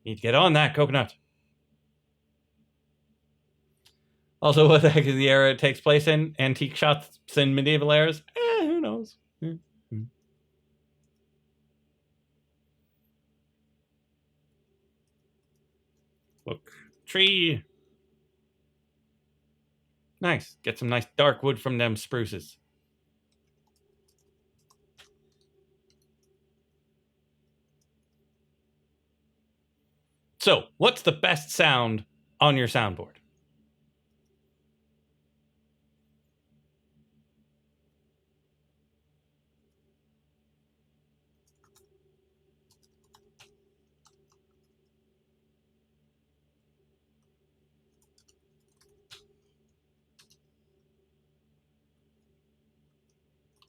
Need to get on that, Coconut. Also, what the heck is the era it takes place in? Antique shots in medieval eras? Who knows? Look, tree. Nice. Get some nice dark wood from them spruces. So, what's the best sound on your soundboard?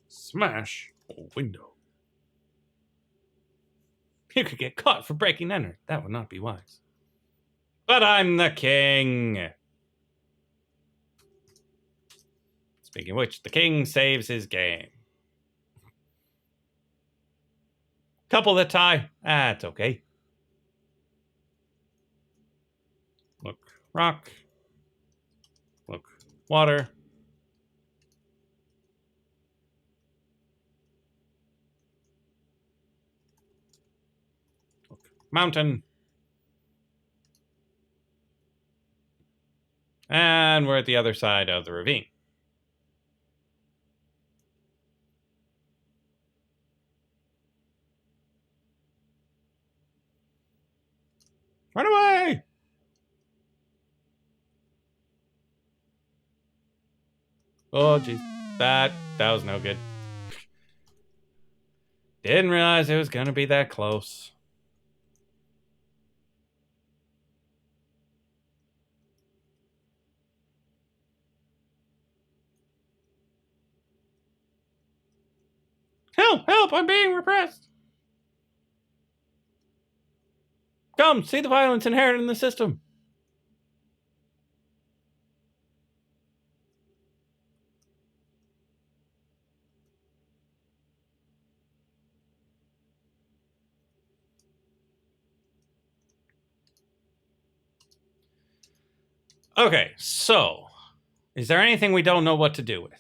Smash a window. You could get caught for breaking and entering. That would not be wise. But I'm the king. Speaking of which, the king saves his game. Couple that tie. It's okay. Look, rock. Look, water. Look, mountain. And we're at the other side of the ravine. Run away! Oh, jeez. That was no good. Didn't realize it was going to be that close. Help! Help! I'm being repressed! Come, see the violence inherent in the system. Okay, so, is there anything we don't know what to do with?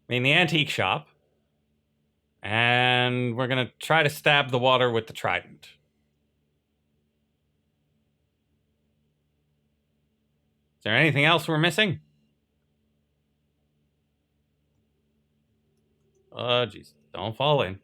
I mean, the antique shop. And we're going to try to stab the water with the trident. Is there anything else we're missing? Oh, jeez. Don't fall in.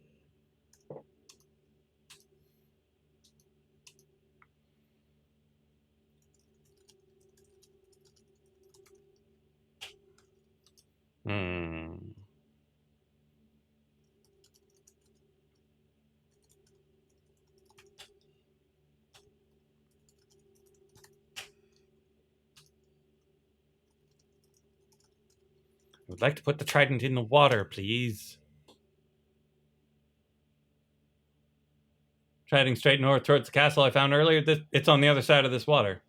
I would like to put the trident in the water, please. Heading straight north towards the castle I found earlier. It's on the other side of this water.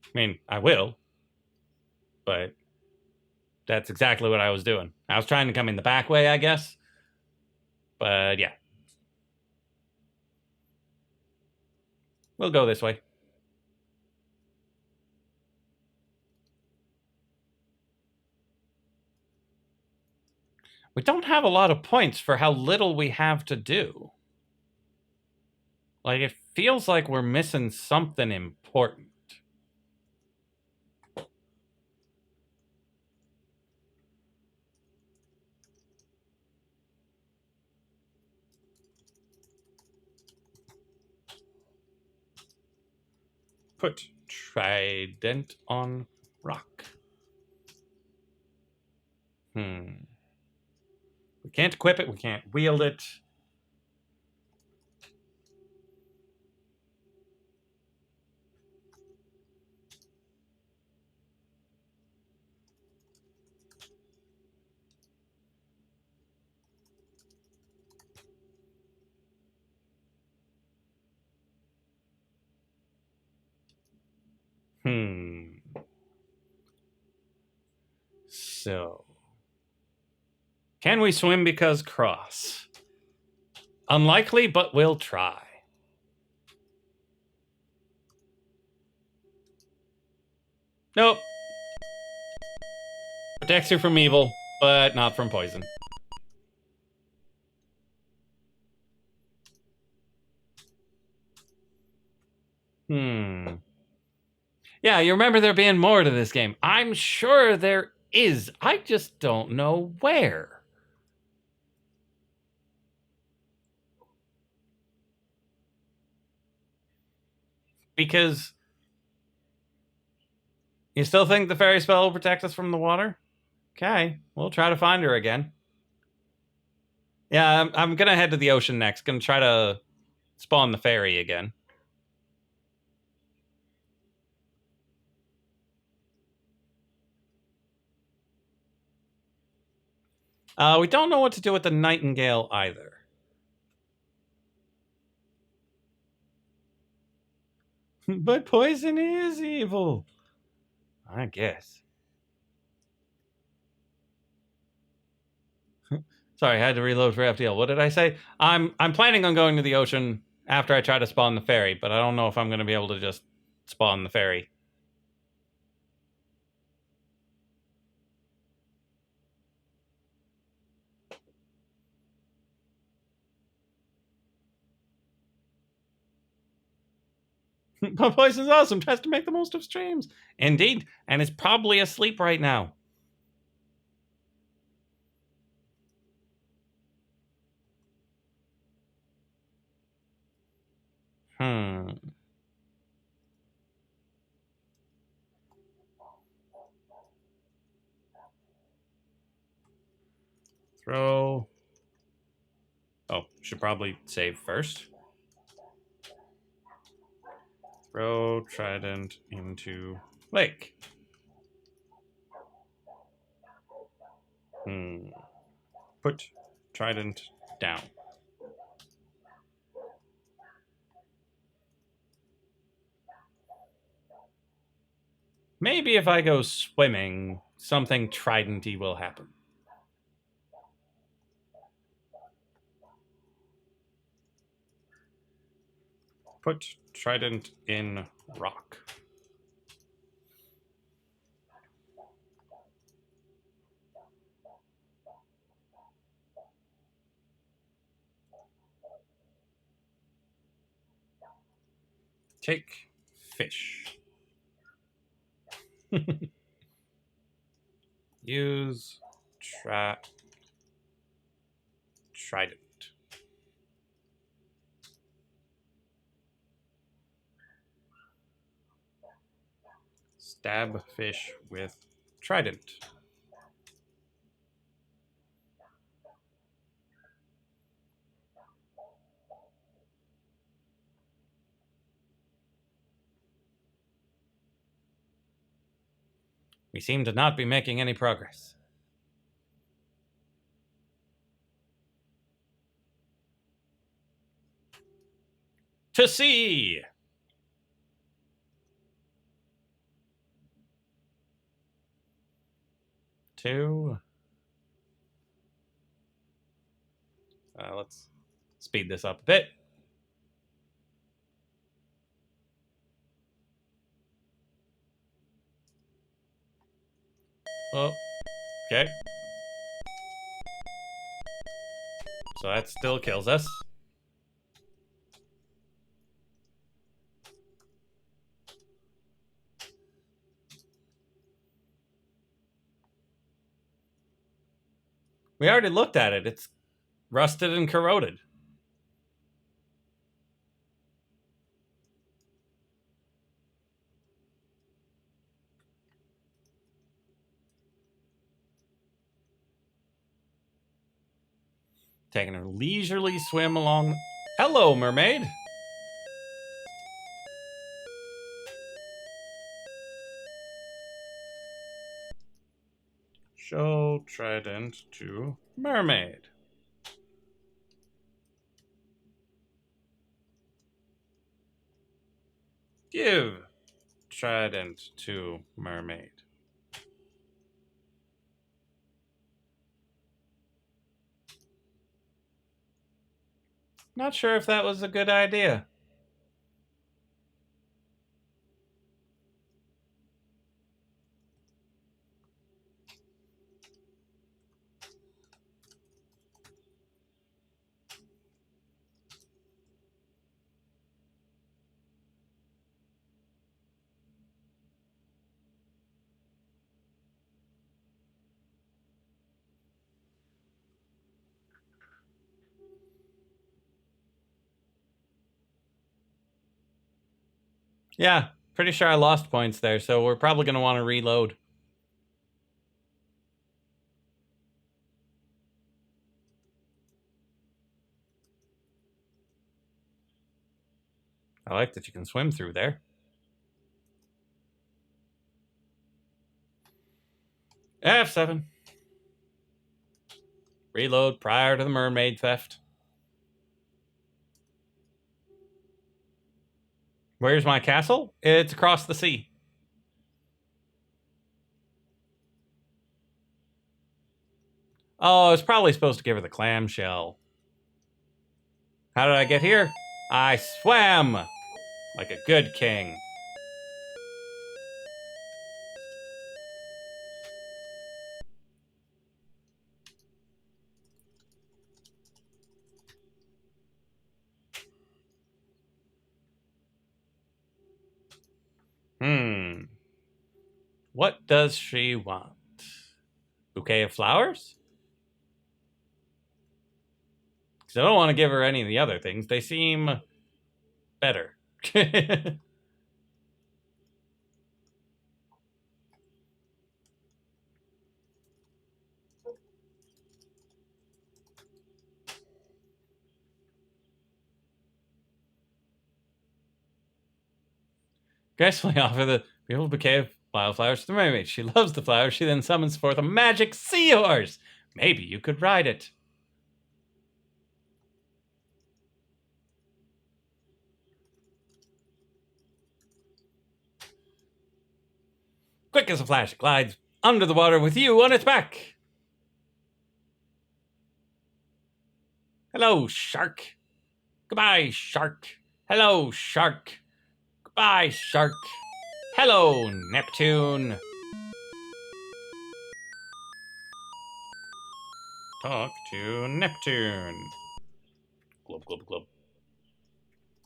I mean, I will. But that's exactly what I was doing. I was trying to come in the back way, I guess. But yeah. We'll go this way. We don't have a lot of points for how little we have to do. Like, it feels like we're missing something important. Put trident on rock. We can't equip it. We can't wield it. So, can we swim because cross? Unlikely, but we'll try. Nope. Protects you from evil, but not from poison. Yeah, you remember there being more to this game. I'm sure there is. I just don't know where. Because you still think the fairy spell will protect us from the water? Okay, we'll try to find her again. Yeah, I'm gonna head to the ocean next. Gonna try to spawn the fairy again. We don't know what to do with the nightingale either. But poison is evil, I guess. Sorry, I had to reload for FTL. What did I say? I'm planning on going to the ocean after I try to spawn the fairy, but I don't know if I'm going to be able to just spawn the fairy. But poison's awesome. Tries to make the most of streams. Indeed, and is probably asleep right now. Throw. Oh, should probably save first. Throw trident into lake. Put trident down. Maybe if I go swimming, something tridenty will happen. Put trident in rock. Take fish. Use trident. Stab fish with trident. We seem to not be making any progress. To sea! Let's speed this up a bit. Oh, okay. So that still kills us. We already looked at it. It's rusted and corroded. Taking a leisurely swim along. Hello, mermaid. Show trident to mermaid. Give trident to mermaid. Not sure if that was a good idea. Yeah, pretty sure I lost points there, so we're probably going to want to reload. I like that you can swim through there. F7. Reload prior to the mermaid theft. Where's my castle? It's across the sea. Oh, I was probably supposed to give her the clamshell. How did I get here? I swam like a good king. What does she want? Bouquet of flowers? Because I don't want to give her any of the other things. They seem better. Gracefully offer the beautiful bouquet of wildflowers to the mermaid. She loves the flowers. She then summons forth a magic seahorse. Maybe you could ride it. Quick as a flash, it glides under the water with you on its back. Hello, shark. Goodbye, shark. Hello, shark. Goodbye, shark. Hello, Neptune. Talk to Neptune. Glub, glub, glub.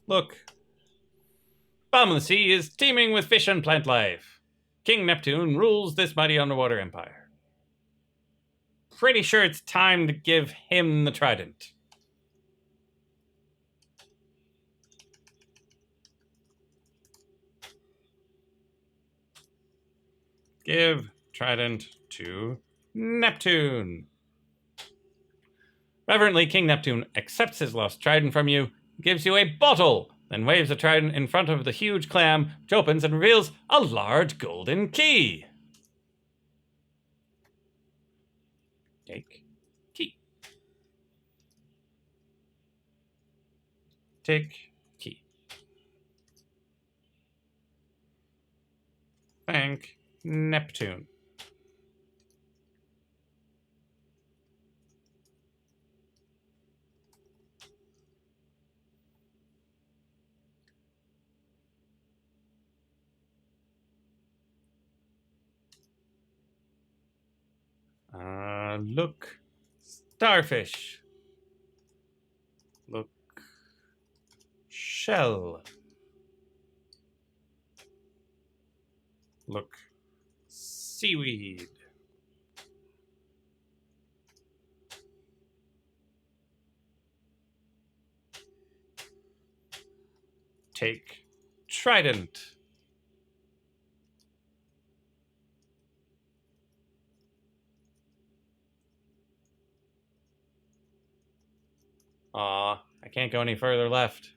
Look. Bottom of the sea is teeming with fish and plant life. King Neptune rules this mighty underwater empire. Pretty sure it's time to give him the trident. Give trident to Neptune. Reverently, King Neptune accepts his lost trident from you, gives you a bottle, then waves the trident in front of the huge clam, which opens and reveals a large golden key. Take key. Take key. Thank Neptune. Look. Starfish. Look. Shell. Look. Seaweed. Take trident. Aw, I can't go any further left.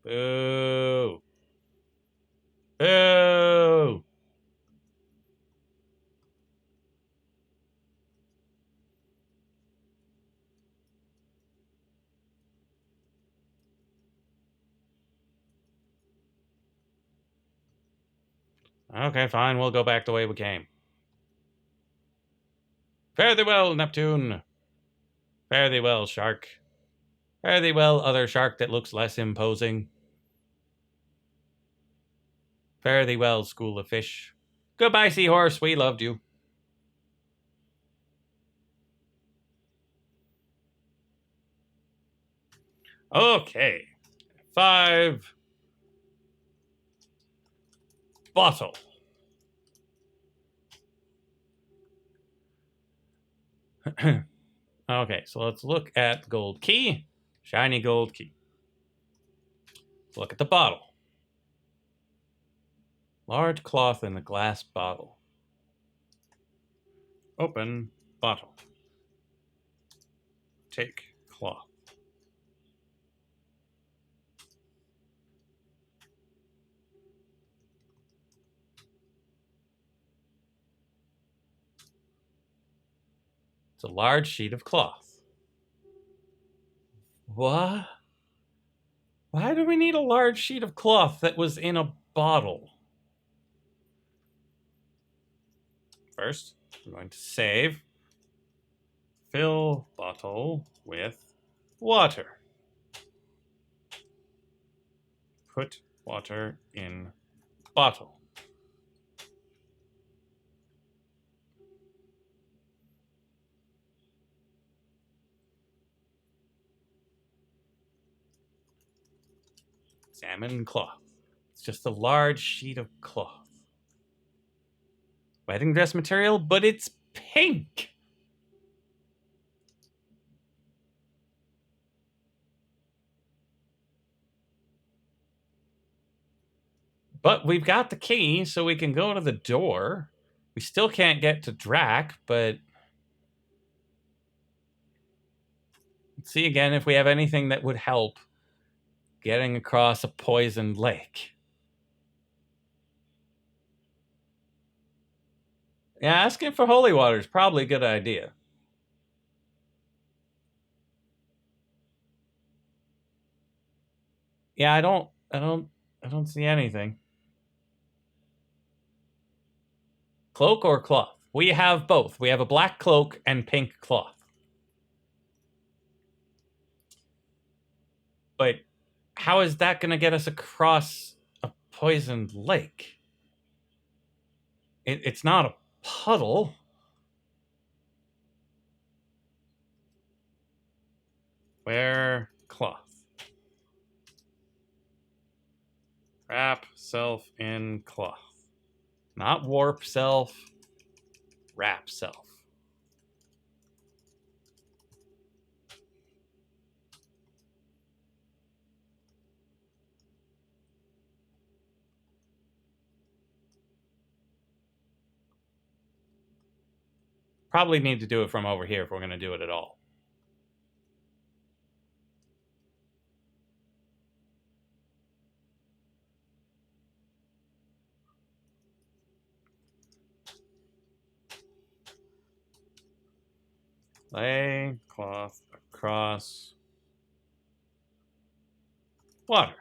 Boo. Boo. Okay, fine. We'll go back the way we came. Fare thee well, Neptune. Fare thee well, shark. Fare thee well, other shark that looks less imposing. Fare thee well, school of fish. Goodbye, seahorse. We loved you. Okay. 5. Bottle. Okay, so let's look at gold key. Shiny gold key. Let's look at the bottle. Large cloth in a glass bottle. Open bottle. Take cloth. It's a large sheet of cloth. What? Why do we need a large sheet of cloth that was in a bottle? First, I'm going to save. Fill bottle with water. Put water in bottle. Examine cloth. It's just a large sheet of cloth. Wedding dress material, but it's pink. But we've got the key, so we can go to the door. We still can't get to Drac, but let's see again if we have anything that would help getting across a poisoned lake. Yeah, asking for holy water is probably a good idea. Yeah, I don't see anything. Cloak or cloth? We have both. We have a black cloak and pink cloth. But how is that going to get us across a poisoned lake? It's not a puddle. Wear cloth. Wrap self in cloth. Not warp self. Wrap self. Probably need to do it from over here if we're going to do it at all. Lay cloth across water.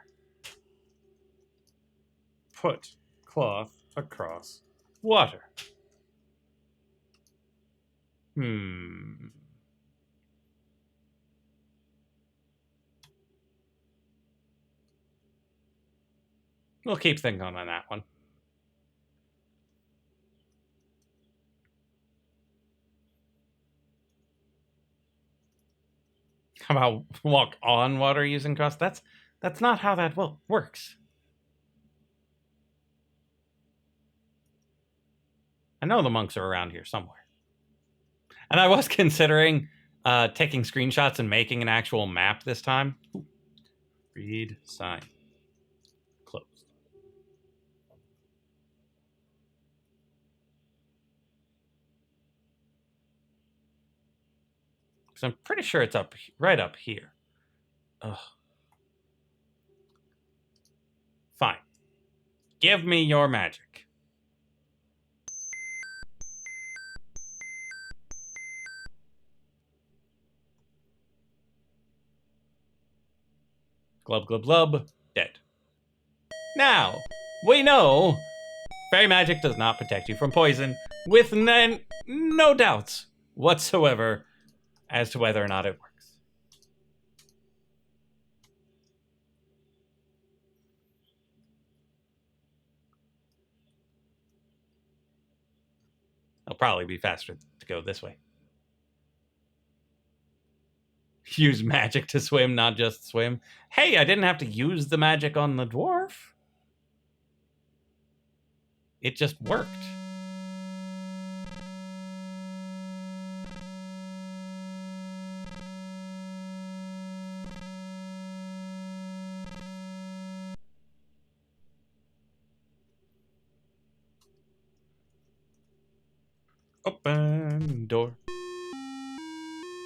Put cloth across water. We'll keep thinking on that one. How about walk on water using cross? That's not how that works. I know the monks are around here somewhere. And I was considering taking screenshots and making an actual map this time. Read sign. Closed. Because I'm pretty sure it's right up here. Ugh. Fine. Give me your magic. Glub, glub, glub. Dead. Now, we know fairy magic does not protect you from poison, with no doubts whatsoever as to whether or not it works. It'll probably be faster to go this way. Use magic to swim, not just swim. Hey, I didn't have to use the magic on the dwarf. It just worked. Open door.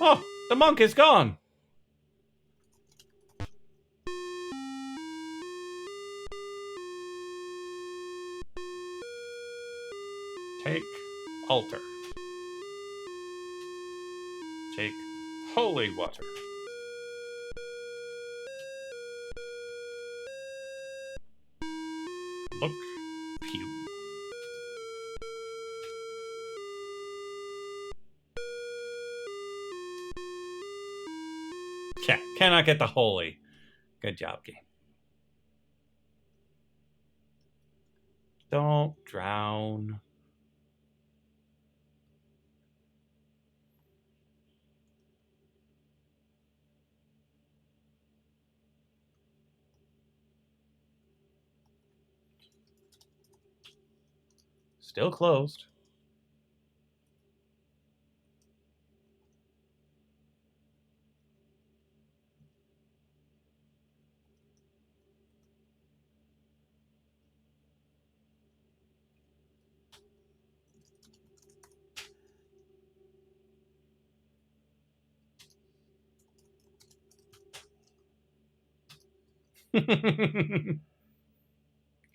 Oh, the monk is gone. Take altar. Take holy water. Look, pew. Yeah, cannot get the holy. Good job, game. Don't drown. Still closed.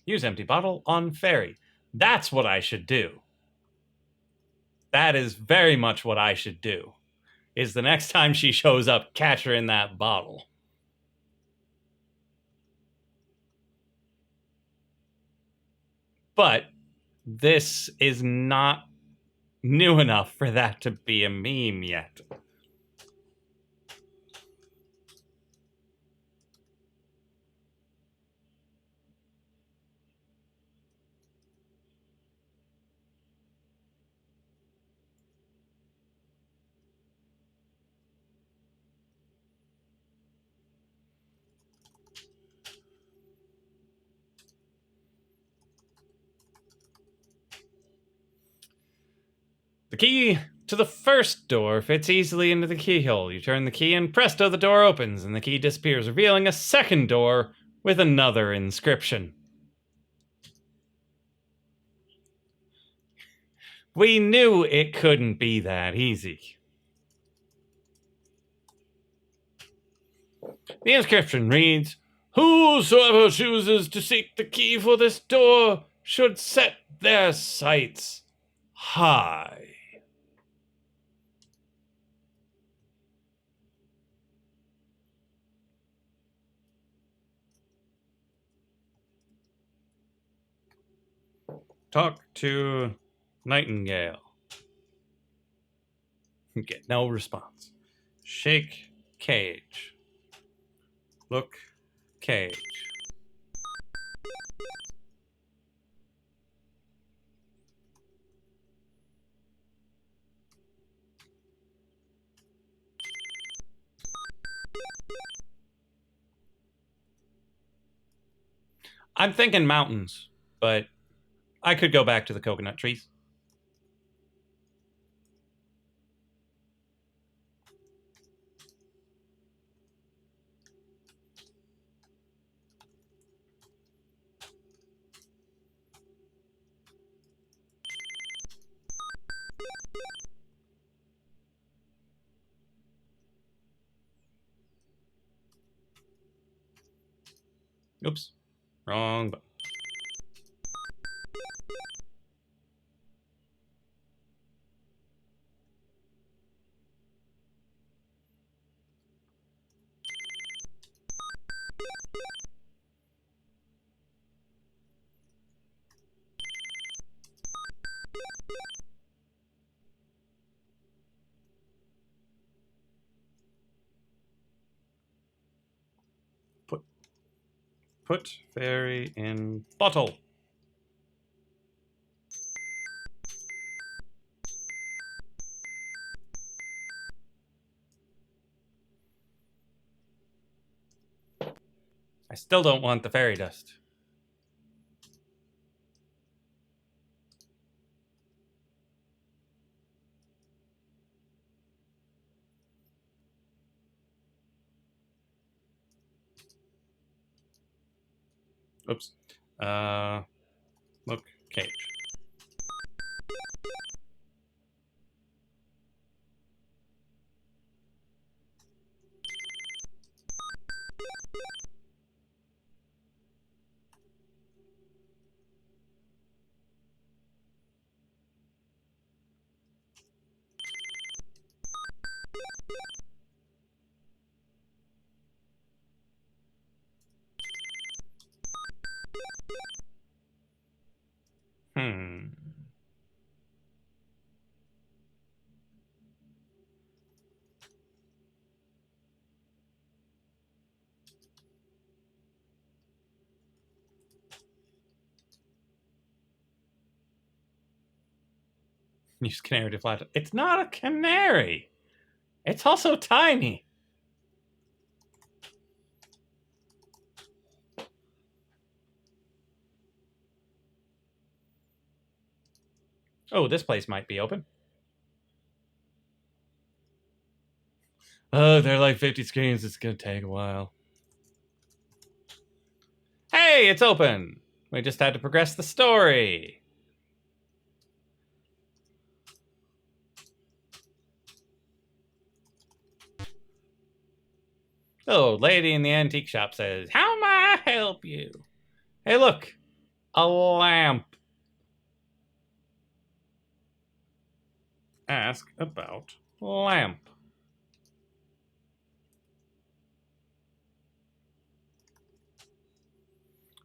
Use empty bottle on fairy. That's what I should do. That is very much what I should do. Is the next time she shows up, catch her in that bottle. But this is not new enough for that to be a meme yet. The key to the first door fits easily into the keyhole. You turn the key and presto, the door opens and the key disappears, revealing a second door with another inscription. We knew it couldn't be that easy. The inscription reads, "Whosoever chooses to seek the key for this door should set their sights high." Talk to Nightingale. Get no response. Shake cage. Look cage. I'm thinking mountains, but I could go back to the coconut trees. Oops, wrong button. Put fairy in bottle. I still don't want the fairy dust. Oops. Look, cage. Hmm. Use canary to fly. It's not a canary. It's also tiny. Oh, this place might be open. Oh, there are like 50 screens. It's going to take a while. Hey, it's open. We just had to progress the story. Oh, lady in the antique shop says, "How may I help you?" Hey, look, a lamp. Ask about lamp.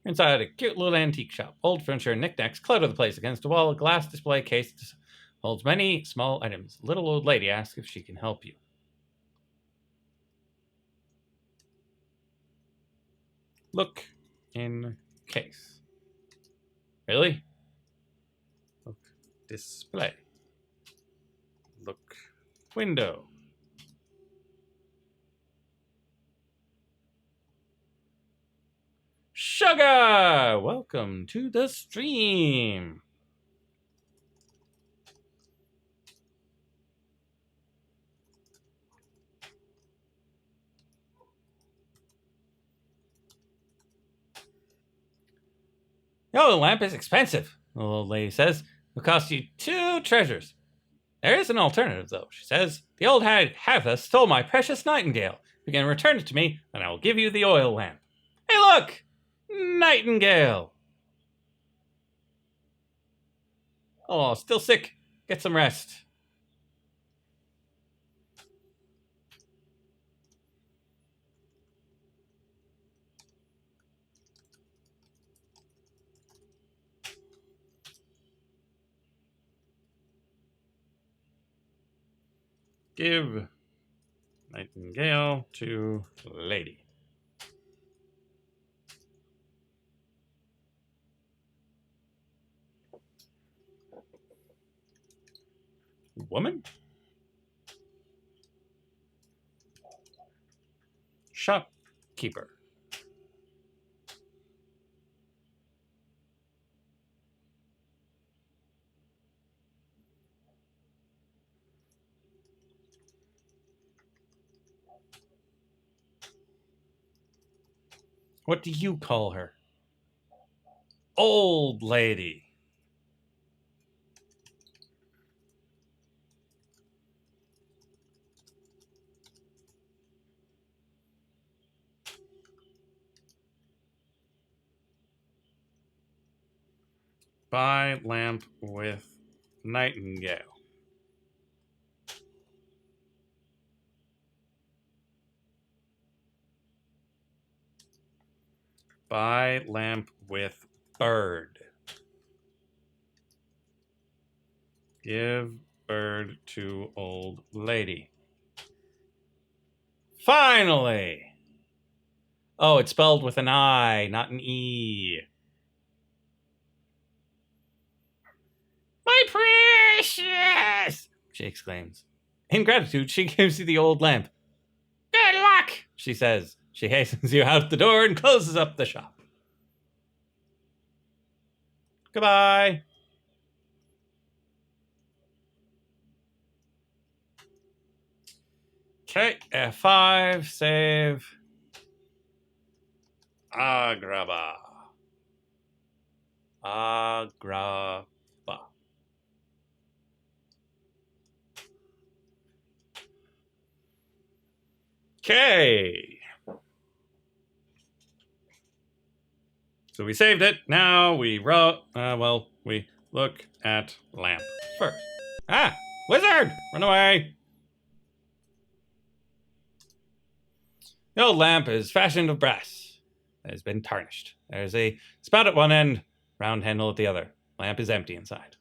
Inside a cute little antique shop. Old furniture and knickknacks clutter the place. Against a wall, a glass display case holds many small items. Little old lady asks if she can help you. Look in case. Really? Look display. Look window. Sugar! Welcome to the stream. Oh, the lamp is expensive, the old lady says. It'll cost you 2 treasures. There is an alternative, though, she says. The old hag Hatha stole my precious nightingale. If you can return it to me, then I will give you the oil lamp. Hey, look! Nightingale! Oh, still sick. Get some rest. Give nightingale to lady. Woman? Shopkeeper. What do you call her? Old lady. Buy lamp with nightingale. Buy lamp with bird. Give bird to old lady. Finally! Oh, it's spelled with an I, not an E. My precious! She exclaims. In gratitude, she gives you the old lamp. Good luck, she says. She hastens you out the door and closes up the shop. Goodbye. Okay, F5, save. Agrabah. Agrabah. Okay. So we saved it. Now we we look at lamp first. Ah, wizard, run away. The old lamp is fashioned of brass. It has been tarnished. There's a spout at one end, round handle at the other. Lamp is empty inside.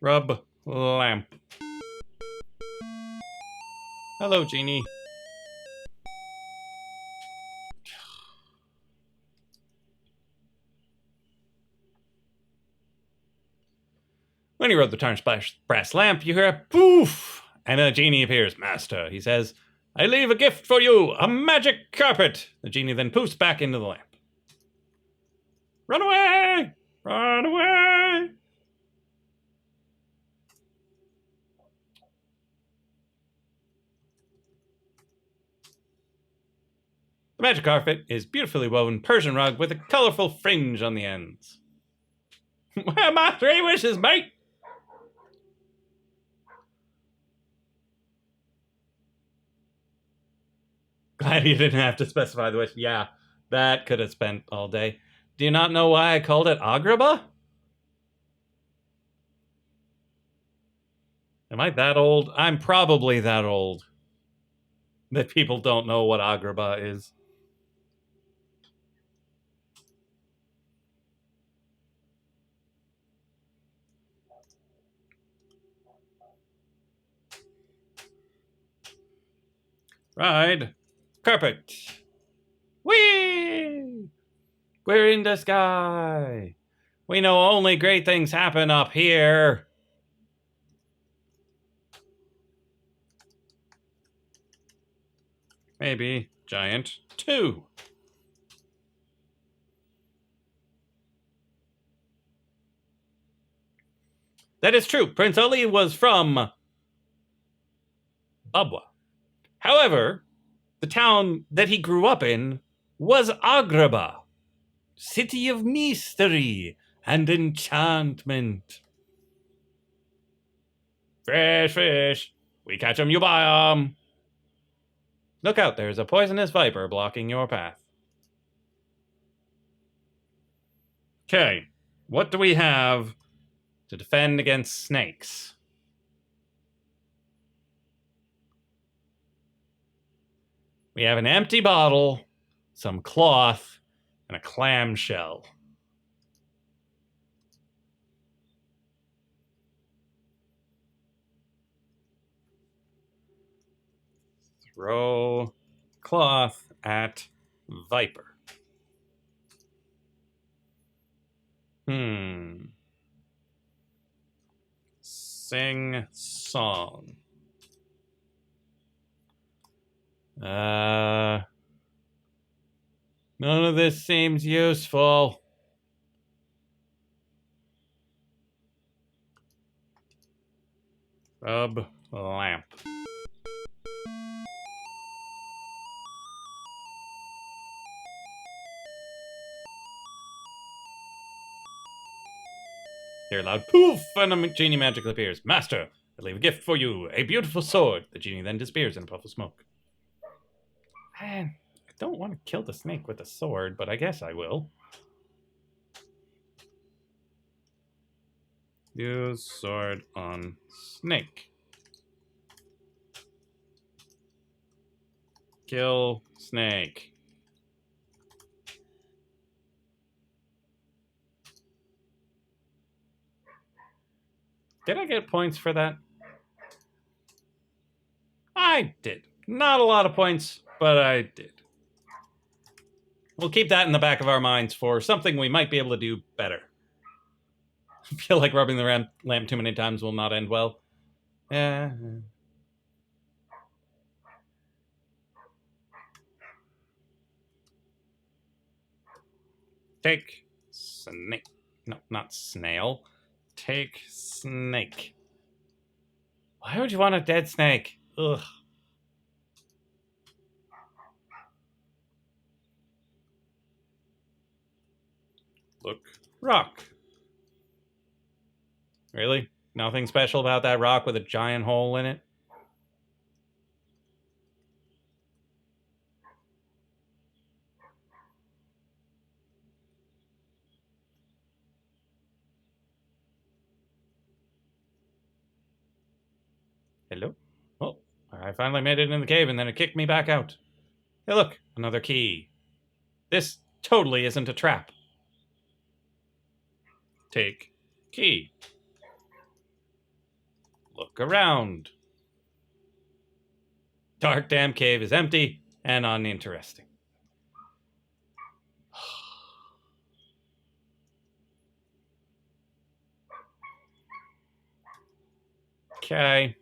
Rub lamp. Hello, genie. When you rub the tarnished brass lamp, you hear a poof, and a genie appears. Master, he says, I leave a gift for you, a magic carpet. The genie then poofs back into the lamp. Run away! Run away! The magic carpet is beautifully woven Persian rug with a colorful fringe on the ends. My 3 wishes, mate! Glad you didn't have to specify the wish. Yeah, that could have spent all day. Do you not know why I called it Agrabah? Am I that old? I'm probably that old that people don't know what Agrabah is. Ride. Carpet. Whee! We're in the sky. We know only great things happen up here. Maybe giant 2. That is true. Prince Ali was from Babwa. However, the town that he grew up in was Agrabah, city of mystery and enchantment. Fresh fish. We catch 'em, you buy 'em. Look out, there's a poisonous viper blocking your path. Okay, what do we have to defend against snakes? We have an empty bottle, some cloth, and a clamshell. Throw cloth at viper. Sing song. None of this seems useful. Rub lamp. Hear a loud poof, and a genie magically appears. Master, I leave a gift for you, a beautiful sword. The genie then disappears in a puff of smoke. I don't want to kill the snake with a sword, but I guess I will. Use sword on snake. Kill snake. Did I get points for that? I did. Not a lot of points, but I did. We'll keep that in the back of our minds for something we might be able to do better. I feel like rubbing the lamp too many times will not end well. Yeah. Take snake. No, not snail. Take snake. Why would you want a dead snake? Ugh. Look, rock. Really? Nothing special about that rock with a giant hole in it? Hello? Oh, I finally made it in the cave and then it kicked me back out. Hey, look, another key. This totally isn't a trap. Take key. Look around. Dark damn cave is empty and uninteresting. Okay.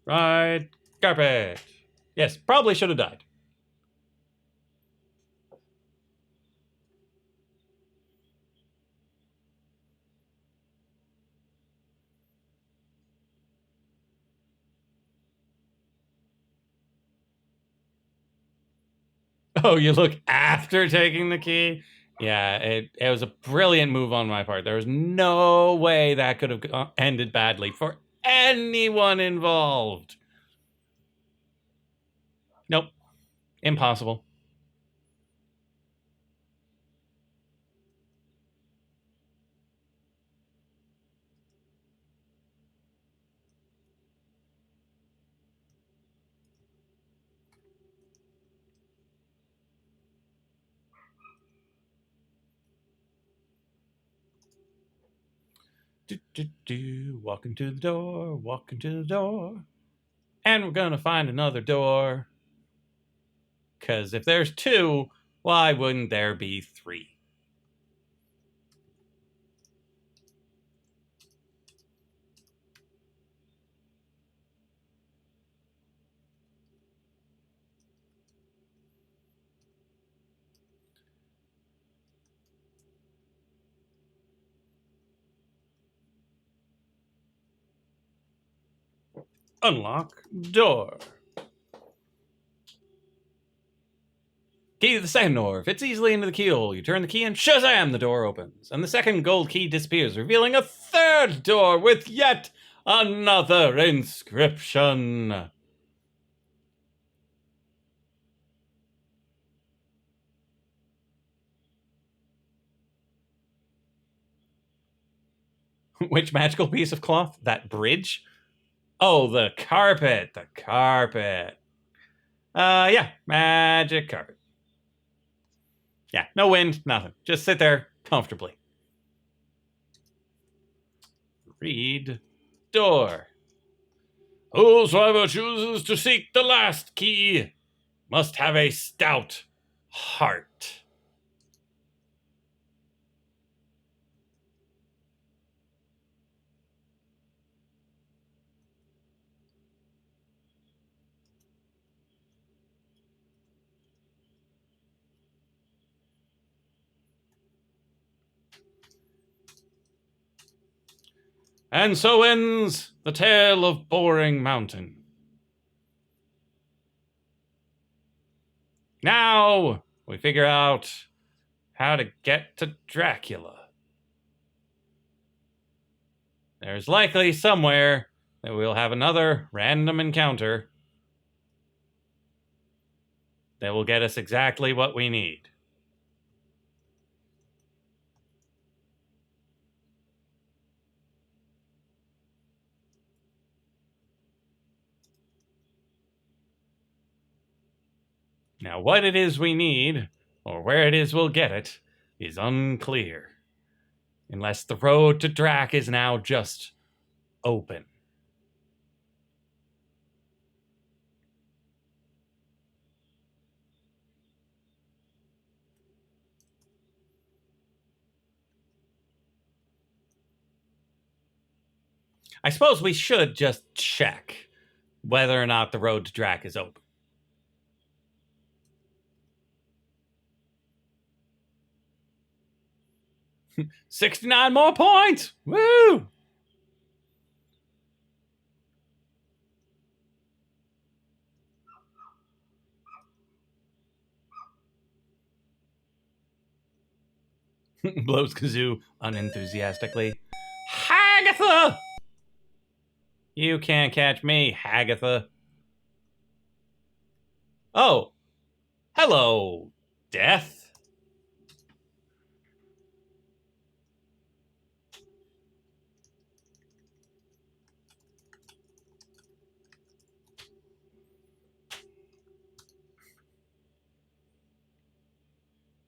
Right, carpet. Yes, probably should have died. Oh, you look after taking the key? Yeah, it was a brilliant move on my part. There was no way that could have ended badly for anyone involved. Nope. Impossible. Walking to the door, walking to the door. And we're gonna find another door. Because if there's two, why wouldn't there be three? Unlock door. Key to the second door fits easily into the keyhole. You turn the key and shazam, the door opens. And the second gold key disappears, revealing a third door with yet another inscription. Which magical piece of cloth? That bridge? Oh, the carpet. The carpet. Yeah, magic carpet. Yeah, no wind, nothing. Just sit there comfortably. Read door. Whosoever chooses to seek the last key must have a stout heart. And so ends the tale of Boring Mountain. Now we figure out how to get to Dracula. There's likely somewhere that we'll have another random encounter that will get us exactly what we need. Now, what it is we need, or where it is we'll get it, is unclear. Unless the road to Drac is now just open. I suppose we should just check whether or not the road to Drac is open. $69 more points! Woo! Blows Kazoo unenthusiastically. Hagatha! You can't catch me, Hagatha. Oh. Hello, Death.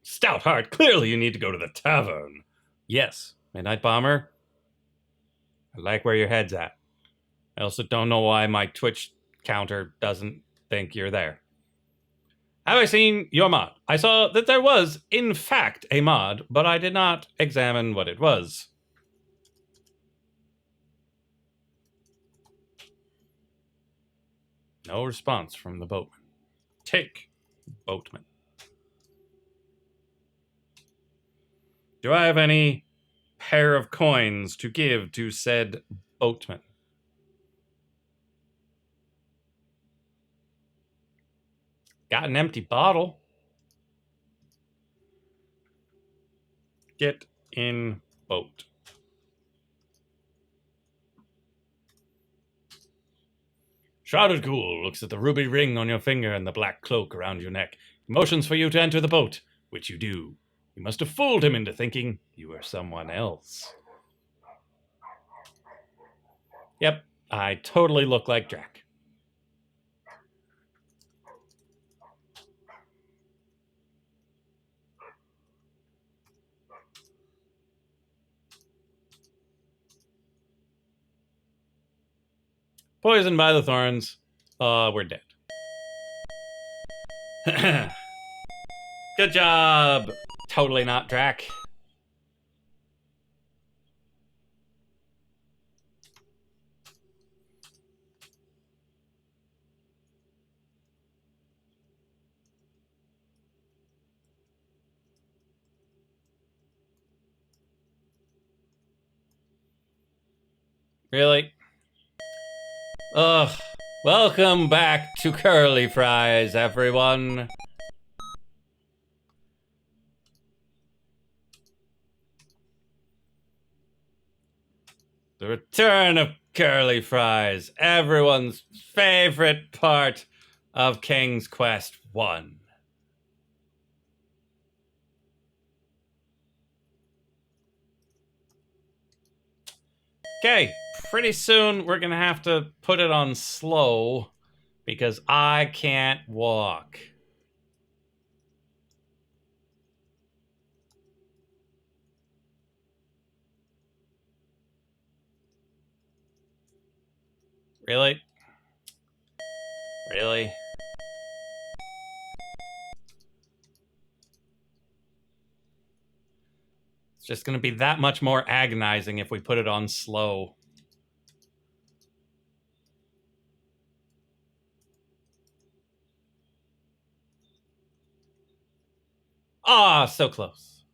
Stoutheart, clearly you need to go to the tavern. Yes, Midnight Bomber. I like where your head's at. I also don't know why my Twitch counter doesn't think you're there. Have I seen your mod? I saw that there was, in fact, a mod, but I did not examine what it was. No response from the boatman. Take, boatman. Do I have any pair of coins to give to said boatman? Got an empty bottle. Get in boat. Shrouded Ghoul looks at the ruby ring on your finger and the black cloak around your neck. He motions for you to enter the boat, which you do. You must have fooled him into thinking you were someone else. Yep, I totally look like Drac. Poisoned by the thorns. We're dead. Good job. Totally not Drac. Really? Ugh. Welcome back to Curly Fries, everyone. The return of Curly Fries, everyone's favorite part of King's Quest 1. Okay, pretty soon we're gonna have to put it on slow because I can't walk. Really? Really? It's just gonna be that much more agonizing if we put it on slow. Ah, so close.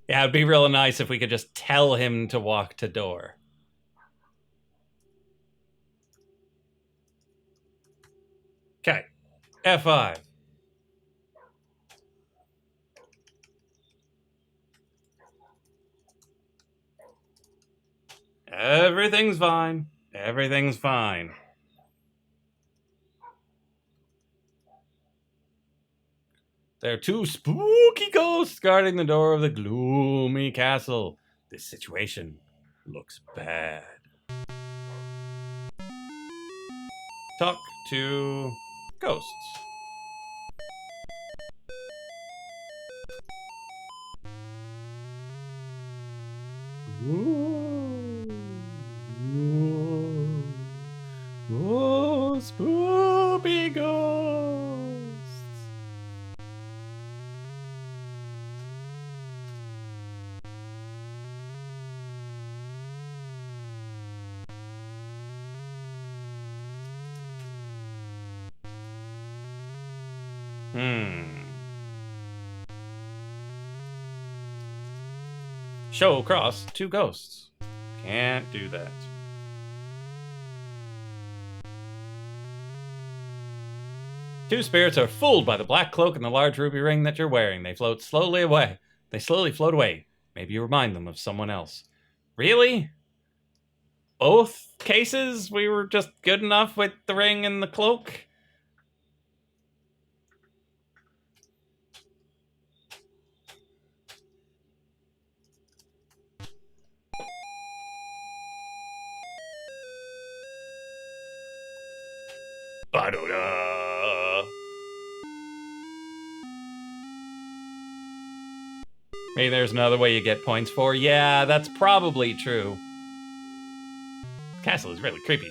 Yeah, it'd be real nice if we could just tell him to walk to door. Okay. F5. Everything's fine. Everything's fine. There are two spooky ghosts guarding the door of the gloomy castle. This situation looks bad. Talk to ghosts. Oh, spooky ghosts. Show across two ghosts. Can't do that. Two spirits are fooled by the black cloak and the large ruby ring that you're wearing. They float slowly away. They slowly float away. Maybe you remind them of someone else. Really? Both cases, we were just good enough with the ring and the cloak? Ba-do-da. Maybe there's another way you get points for. Yeah, that's probably true. Castle is really creepy.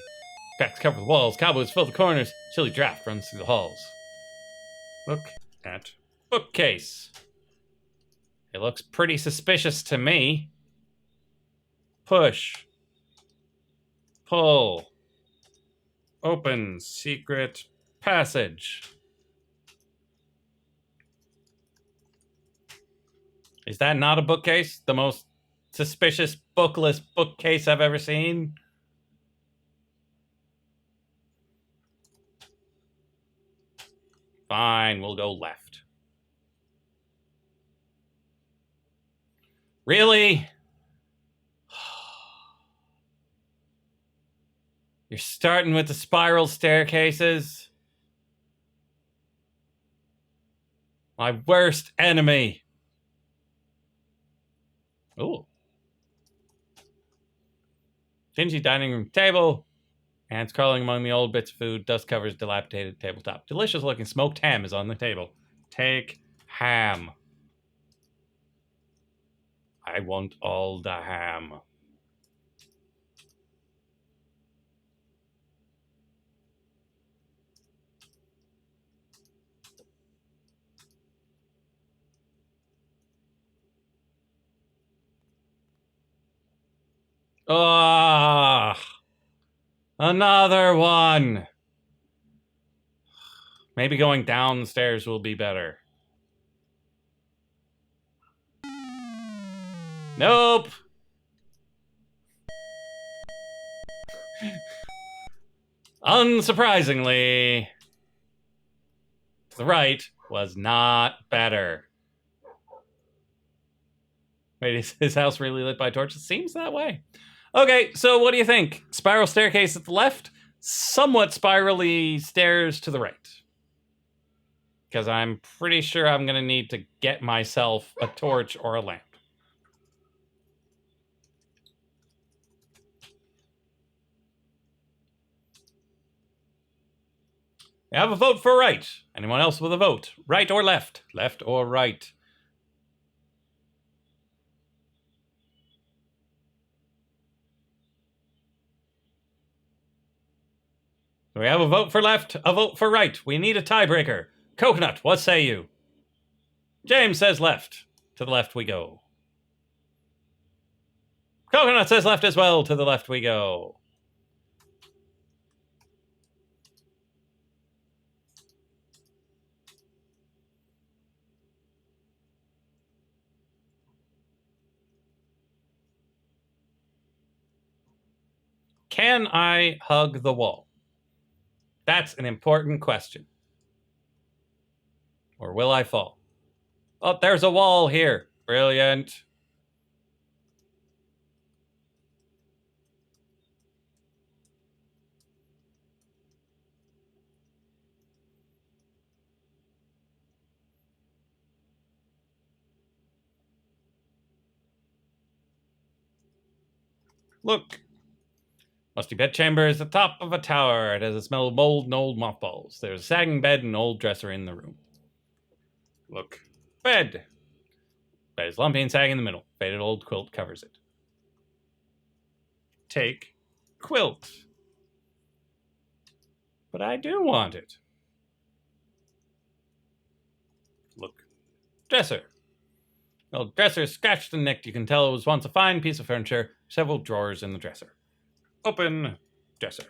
Cracks cover the walls, cobwebs fill the corners, chilly draft runs through the halls. Look at bookcase. It looks pretty suspicious to me. Push. Pull. Open. Secret passage. Is that not a bookcase? The most suspicious bookless bookcase I've ever seen? Fine, we'll go left. Really? You're starting with the spiral staircases? My worst enemy. Ooh. Dingy dining room table. Ants crawling among the old bits of food. Dust covers dilapidated tabletop. Delicious looking smoked ham is on the table. Take ham. I want all the ham. Ah, another one. Maybe going downstairs will be better. Nope. Unsurprisingly, the right was not better. Wait, is his house really lit by torches? Seems that way. Okay, so what do you think? Spiral staircase at the left, somewhat spirally stairs to the right. Because I'm pretty sure I'm going to need to get myself a torch or a lamp. We have a vote for right. Anyone else with a vote? Right or left? Left or right? We have a vote for left, a vote for right. We need a tiebreaker. Coconut, what say you? James says left. To the left we go. Coconut says left as well. To the left we go. Can I hug the wall? That's an important question. Or will I fall? Oh, there's a wall here. Brilliant. Look. Musty bedchamber is the top of a tower. It has a smell of mold and old mothballs. There's a sagging bed and an old dresser in the room. Look. Bed. Bed is lumpy and sagging in the middle. Faded old quilt covers it. Take quilt. But I do want it. Look. Dresser. The old dresser is scratched and nicked. You can tell it was once a fine piece of furniture. Several drawers in the dresser. Open dresser.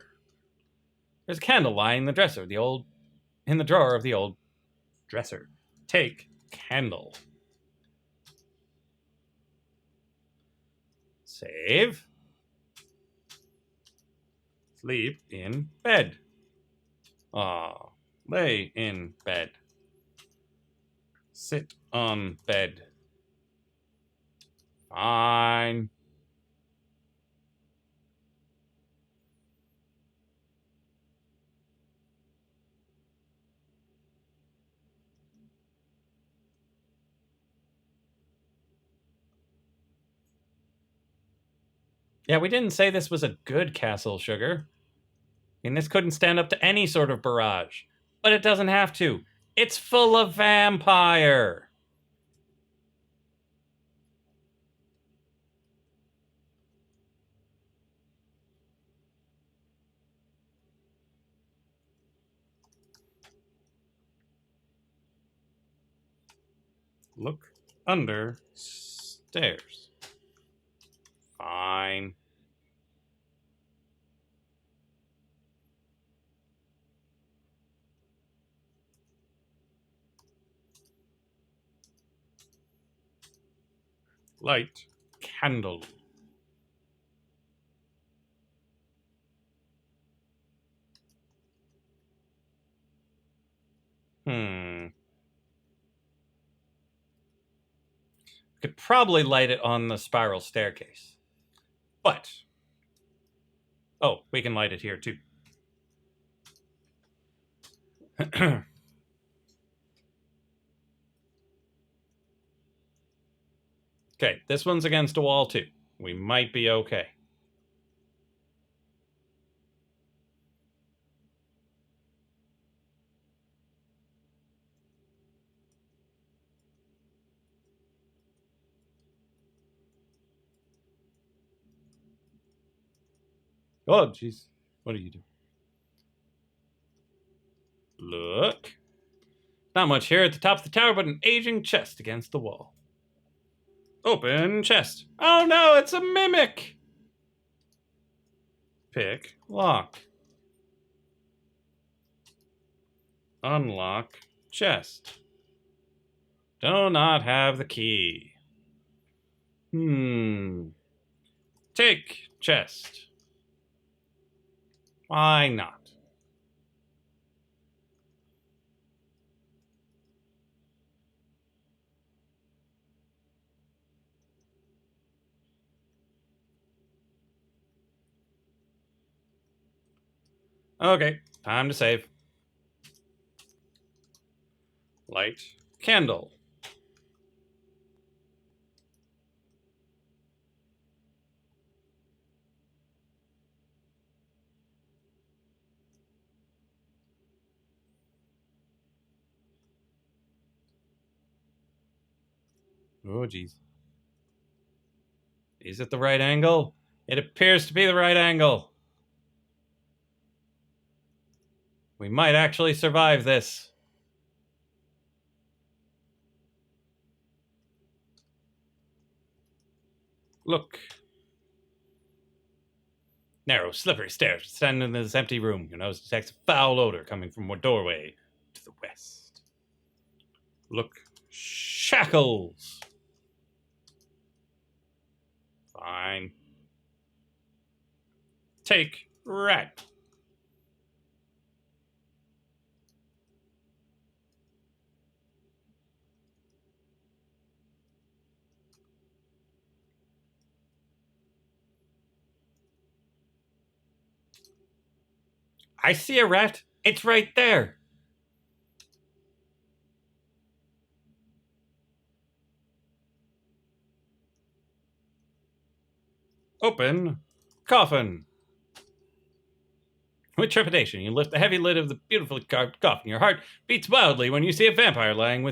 There's a candle lying in the dresser, in the drawer of the old dresser. Take candle. Save. Sleep in bed. Lay in bed. Sit on bed. Fine. Yeah, we didn't say this was a good castle, Sugar. I mean, this couldn't stand up to any sort of barrage. But it doesn't have to. It's full of vampire. Look under stairs. Fine. Light candle. Could probably light it on the spiral staircase. But, oh, we can light it here too. Okay, this one's against a wall too. We might be okay. Oh, jeez. What are you doing? Look. Not much here at the top of the tower, but an aging chest against the wall. Open chest. Oh no, it's a mimic! Pick lock. Unlock chest. Do not have the key. Take chest. Why not? Okay, time to save. Light candle. Oh, geez. Is it the right angle? It appears to be the right angle. We might actually survive this. Look. Narrow, slippery stairs stand in this empty room. Your nose detects a foul odor coming from a doorway to the west. Look. Shackles. Fine. Take rat. I see a rat. It's right there. Open coffin. With trepidation, you lift the heavy lid of the beautifully carved coffin. Your heart beats wildly when you see a vampire lying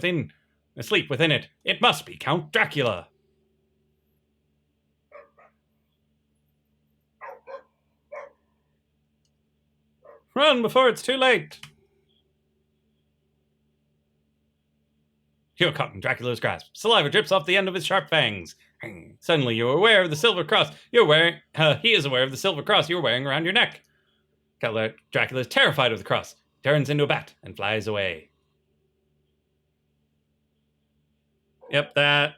asleep within it. It must be Count Dracula. Run before it's too late. You're caught in Dracula's grasp. Saliva drips off the end of his sharp fangs. Suddenly, you're aware of the silver cross you're wearing. He is aware of the silver cross you're wearing around your neck. Dracula is terrified of the cross, turns into a bat, and flies away. Yep, that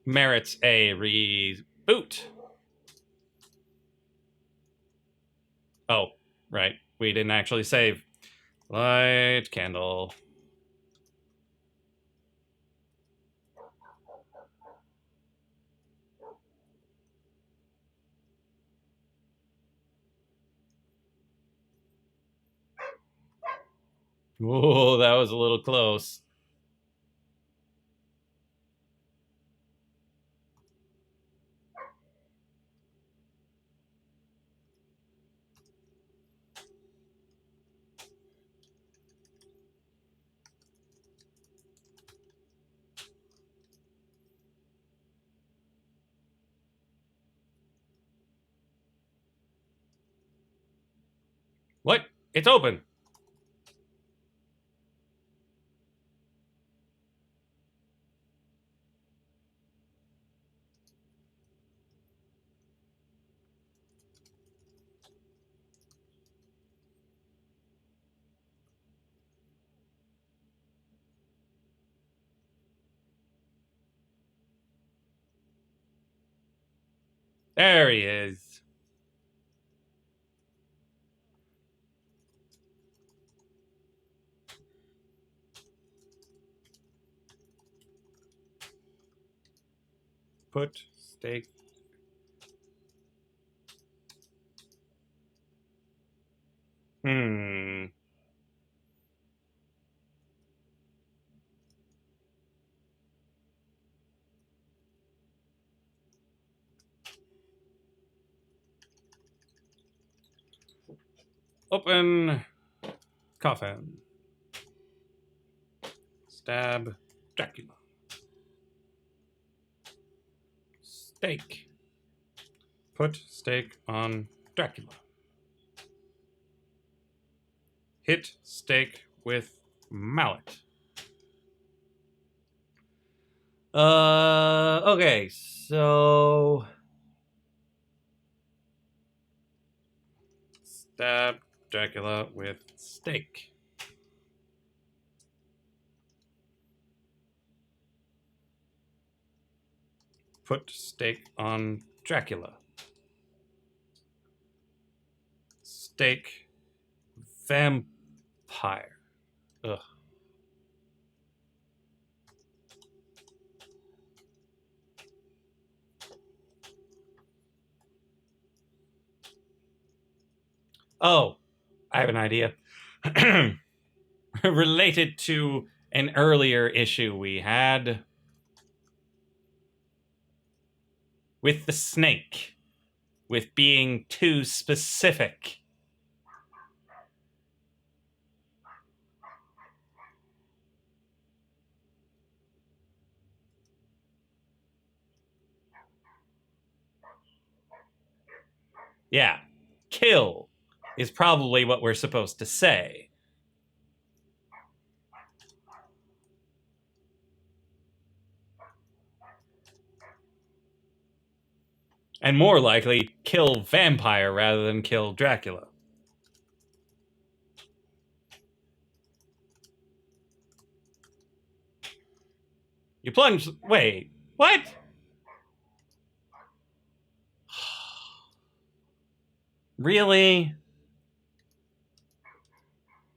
merits a reboot. Oh, right. We didn't actually save. Light candle. Oh, that was a little close. What? It's open. There he is. Put stake. Hmm. Open coffin. Stab Dracula. Stake. Put stake on Dracula. Hit stake with mallet. Okay, so stab Dracula with stake. Put stake on Dracula. Stake vampire. Ugh. Oh, I have an idea. Related to an earlier issue we had with the snake, with being too specific. Yeah, kill is probably what we're supposed to say. And more likely, kill vampire rather than kill Dracula. You plunge. Wait, what? Really?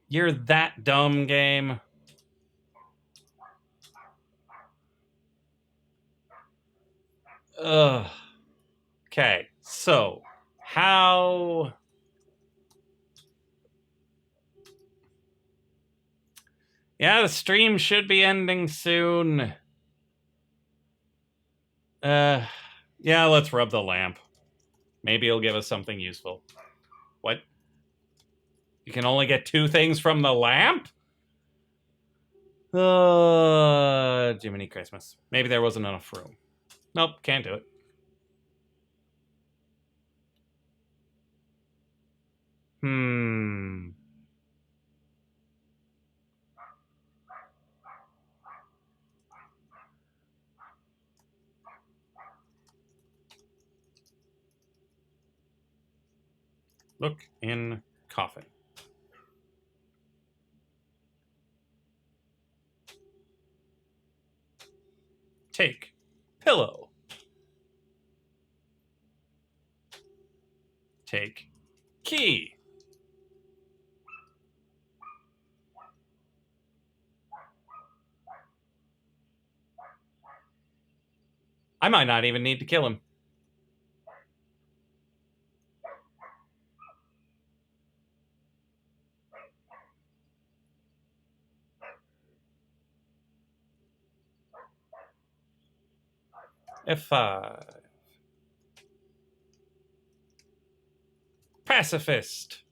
You're that dumb, game? Ugh. Okay, so how Yeah, the stream should be ending soon. Yeah, let's rub the lamp. Maybe it'll give us something useful. What? You can only get 2 things from the lamp? Jiminy Christmas. Maybe there wasn't enough room. Nope, can't do it. Look in coffin. Take pillow. Take key. I might not even need to kill him. F5. Pacifist.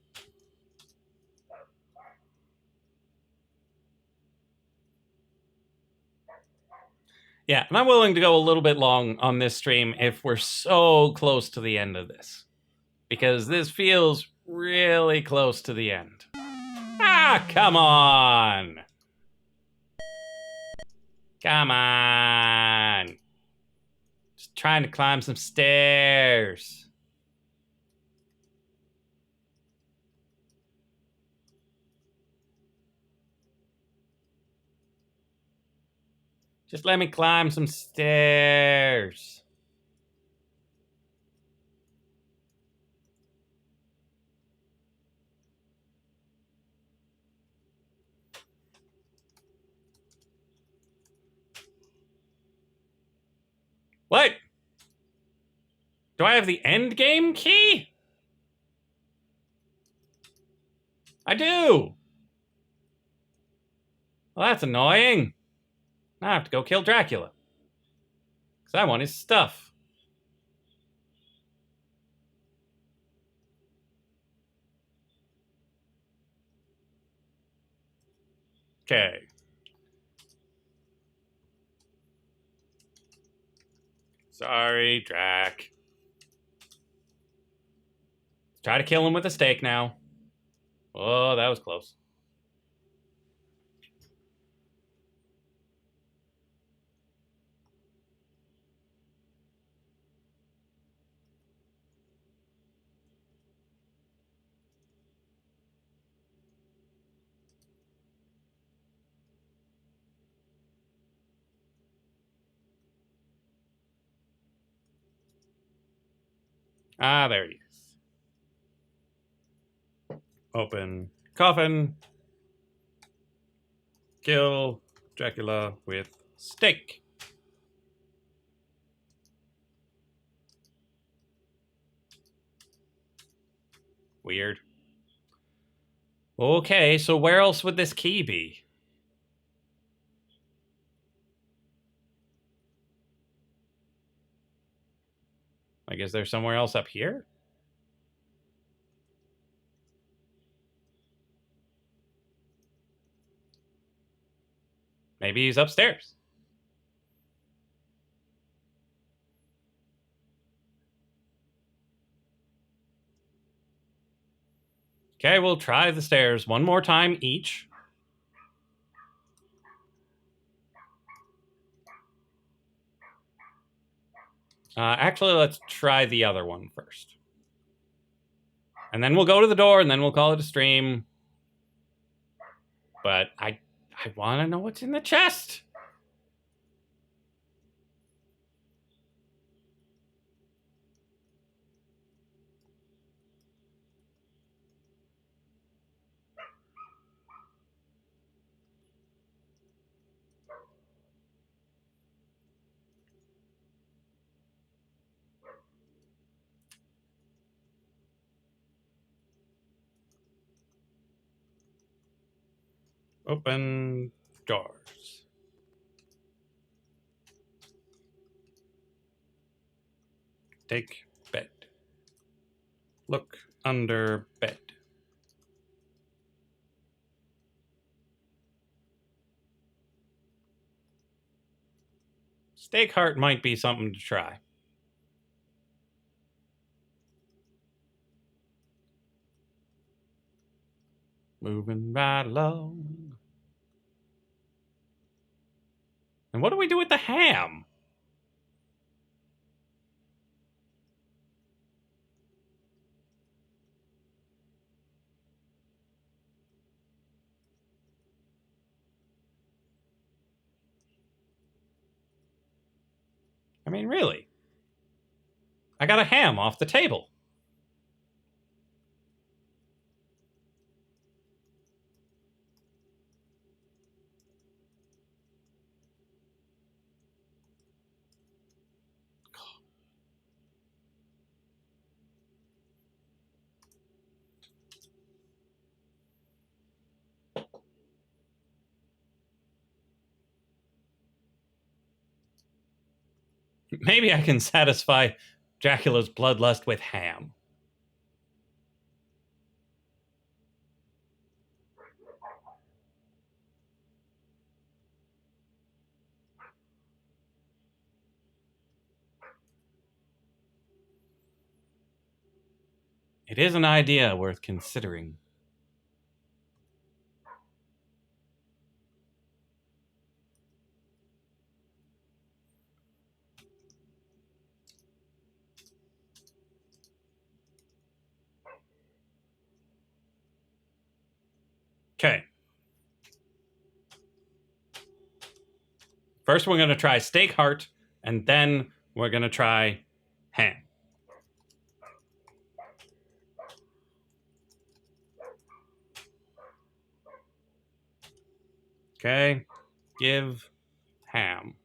Yeah, and I'm willing to go a little bit long on this stream if we're so close to the end of this. Because this feels really close to the end. Ah, come on! Come on! Just trying to climb some stairs. Just let me climb some stairs. What? Do I have the end game key? I do. Well, that's annoying. Now I have to go kill Dracula. Because I want his stuff. Okay. Sorry, Drac. Try to kill him with a stake now. Oh, that was close. Ah, there he is. Open coffin. Kill Dracula with stake. Weird. Okay, so where else would this key be? Like, is there somewhere else up here? Maybe he's upstairs. Okay, we'll try the stairs one more time each. Actually, let's try the other one first. And then we'll go to the door, and then we'll call it a stream. But I want to know what's in the chest. Open doors. Take bed. Look under bed. Steak heart might be something to try. Moving right along. And what do we do with the ham? I mean, really? I got a ham off the table. Maybe I can satisfy Dracula's bloodlust with ham. It is an idea worth considering. Okay. First, we're going to try steak heart, and then we're going to try ham. Okay. Give ham.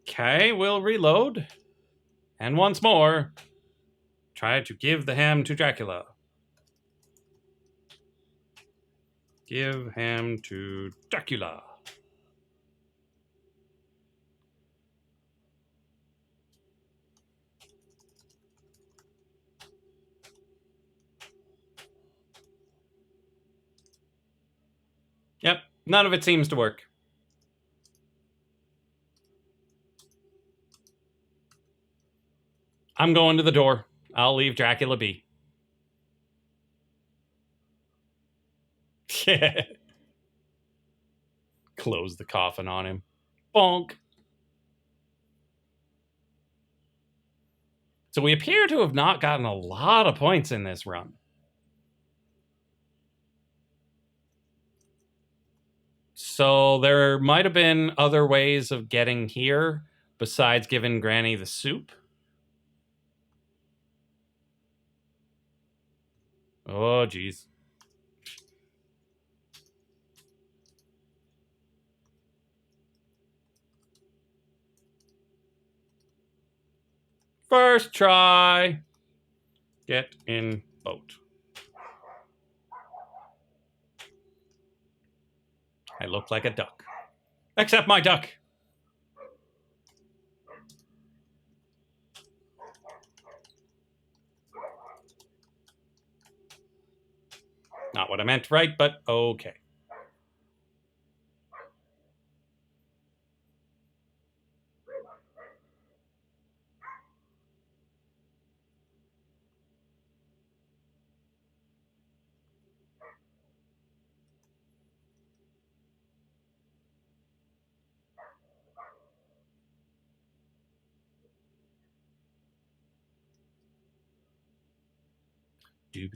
Okay, we'll reload. And once more, try to give the ham to Dracula. Give ham to Dracula. Yep, none of it seems to work. I'm going to the door. I'll leave Dracula be. Close the coffin on him. Bonk. So we appear to have not gotten a lot of points in this run. So there might have been other ways of getting here besides giving Granny the soup. Oh, geez. First try. Get in boat. I look like a duck. Except my duck. Not what I meant, right? But okay. If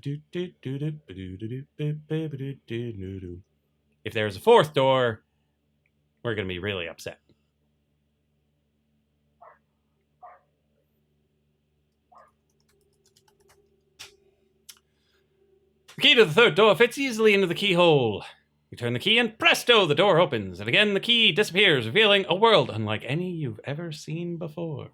there's a fourth door, we're going to be really upset. The key to the third door fits easily into the keyhole. You turn the key and presto, the door opens. And again, the key disappears, revealing a world unlike any you've ever seen before.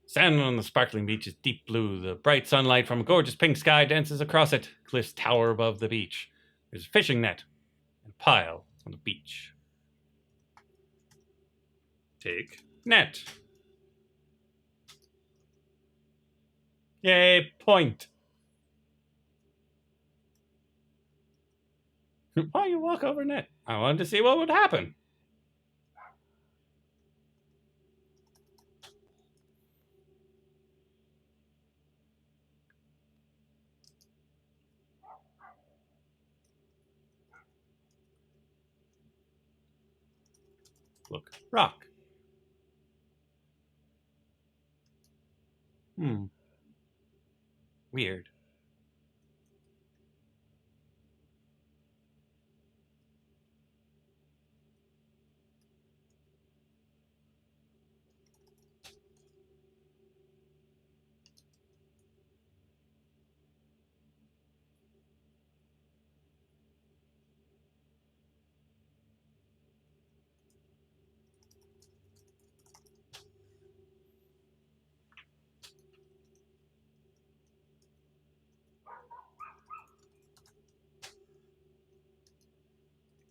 Sand on the sparkling beach is deep blue. The bright sunlight from a gorgeous pink sky dances across it. Cliffs tower above the beach. There's a fishing net and a pile on the beach. Take net. Yay, point. Why you walk over net? I wanted to see what would happen. Look, rock. Weird.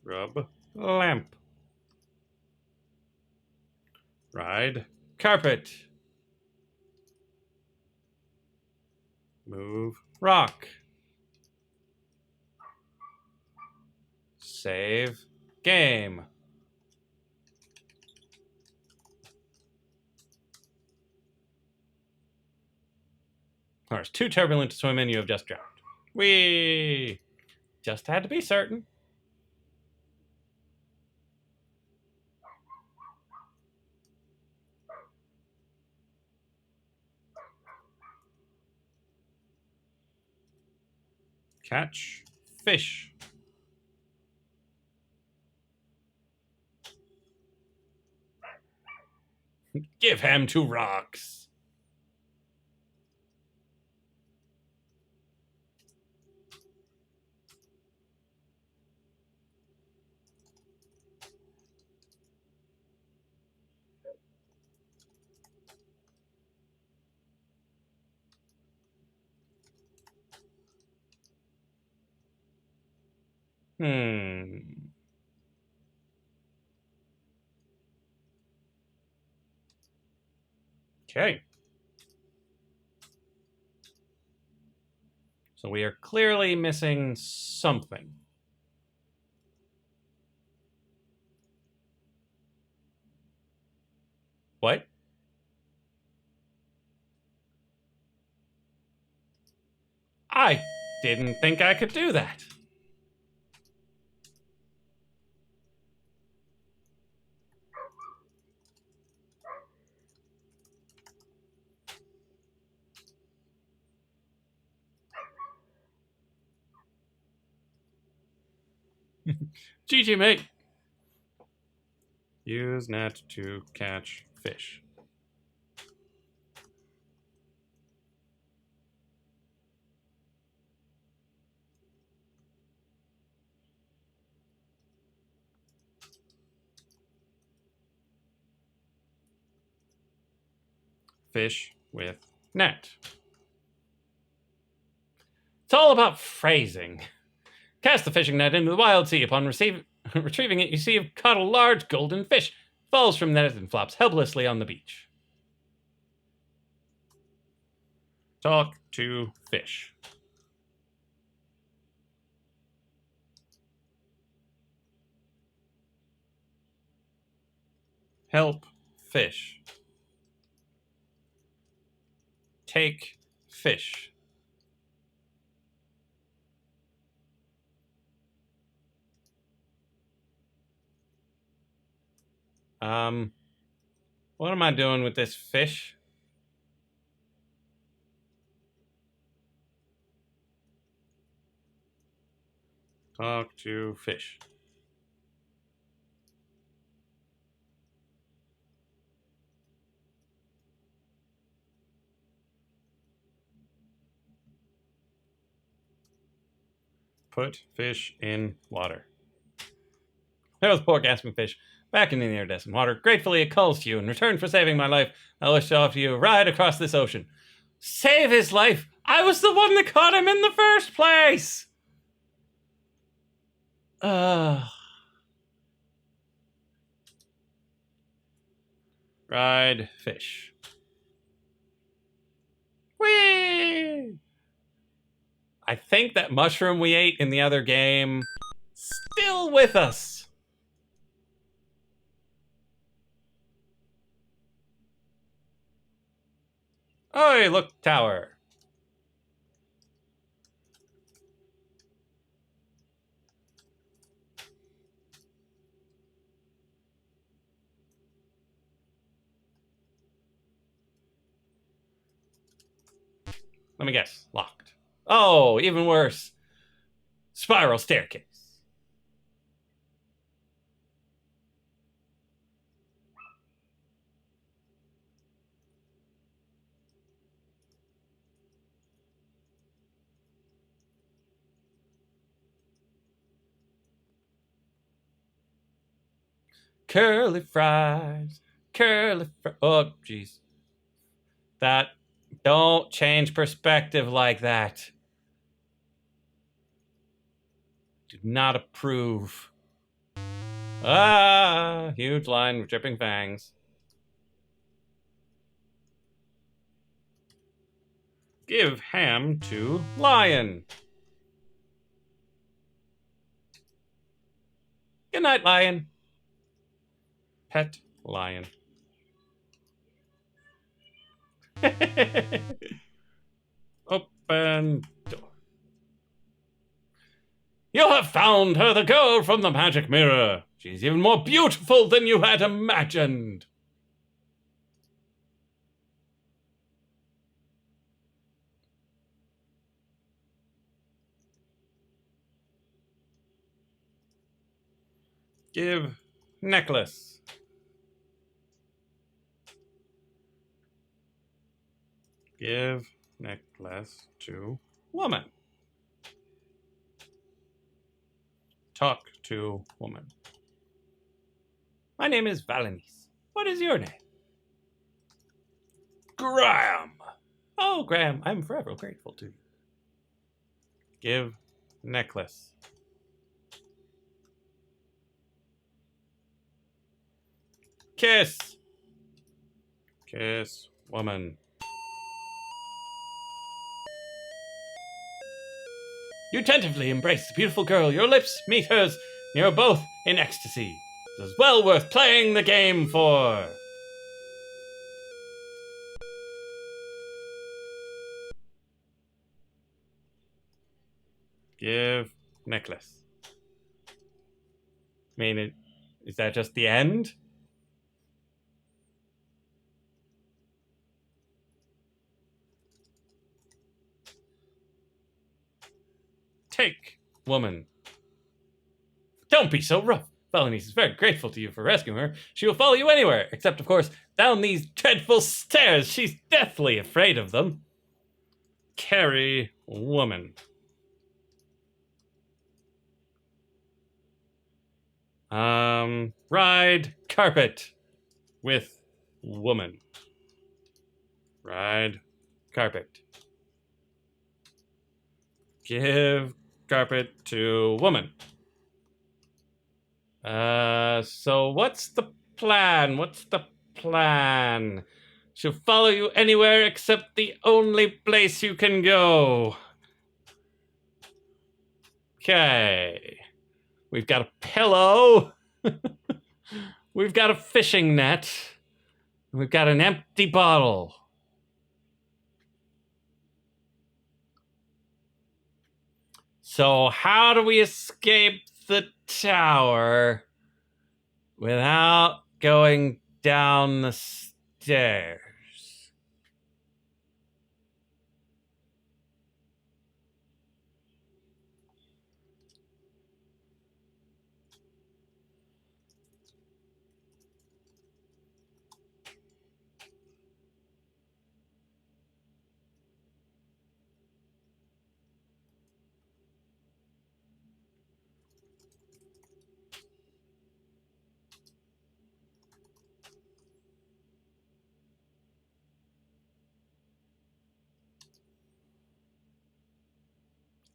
Rub lamp. Ride carpet. Move rock. Save game. It's too turbulent to swim in. You have just drowned. Whee! Just had to be certain. Catch fish. Give him 2 rocks. Okay. So we are clearly missing something. What? I didn't think I could do that. GG, mate. Use net to catch fish. Fish with net. It's all about phrasing. Cast the fishing net into the wild sea. Upon retrieving it, you see you've caught a large golden fish. Falls from net and flops helplessly on the beach. Talk to fish. Help fish. Take fish. What am I doing with this fish? Talk to fish. Put fish in water. That was poor gasping fish. back in the iridescent water. Gratefully, it calls to you. In return for saving my life, I wish to offer you a ride across this ocean. Save his life? I was the one that caught him in the first place! Ride fish. Whee! I think that mushroom we ate in the other game still with us. Oi, look, tower. Let me guess. Locked. Oh, even worse. Spiral staircase. Curly fries. Curly fries. Oh, jeez. That. Don't change perspective like that. Do not approve. Ah, huge line with dripping fangs. Give ham to lion. Good night, lion. Pet lion. Open door. You have found her, the girl from the magic mirror. She's even more beautiful than you had imagined. Give necklace. Give necklace to woman. Talk to woman. My name is Valenice. What is your name? Graham. Oh, Graham, I'm forever grateful to you. Give necklace. Kiss. Kiss woman. You tentatively embrace the beautiful girl. Your lips meet hers. You're both in ecstasy. This is well worth playing the game for. Give necklace. I mean, is that just the end? Take woman. Don't be so rough. Valenice is very grateful to you for rescuing her. She will follow you anywhere, except, of course, down these dreadful stairs. She's deathly afraid of them. Carry woman. Ride carpet with woman. Ride carpet. Give carpet to woman. So what's the plan? What's the plan? She'll follow you anywhere except the only place you can go. Okay. We've got a pillow. We've got a fishing net. We've got an empty bottle. So how do we escape the tower without going down the stairs?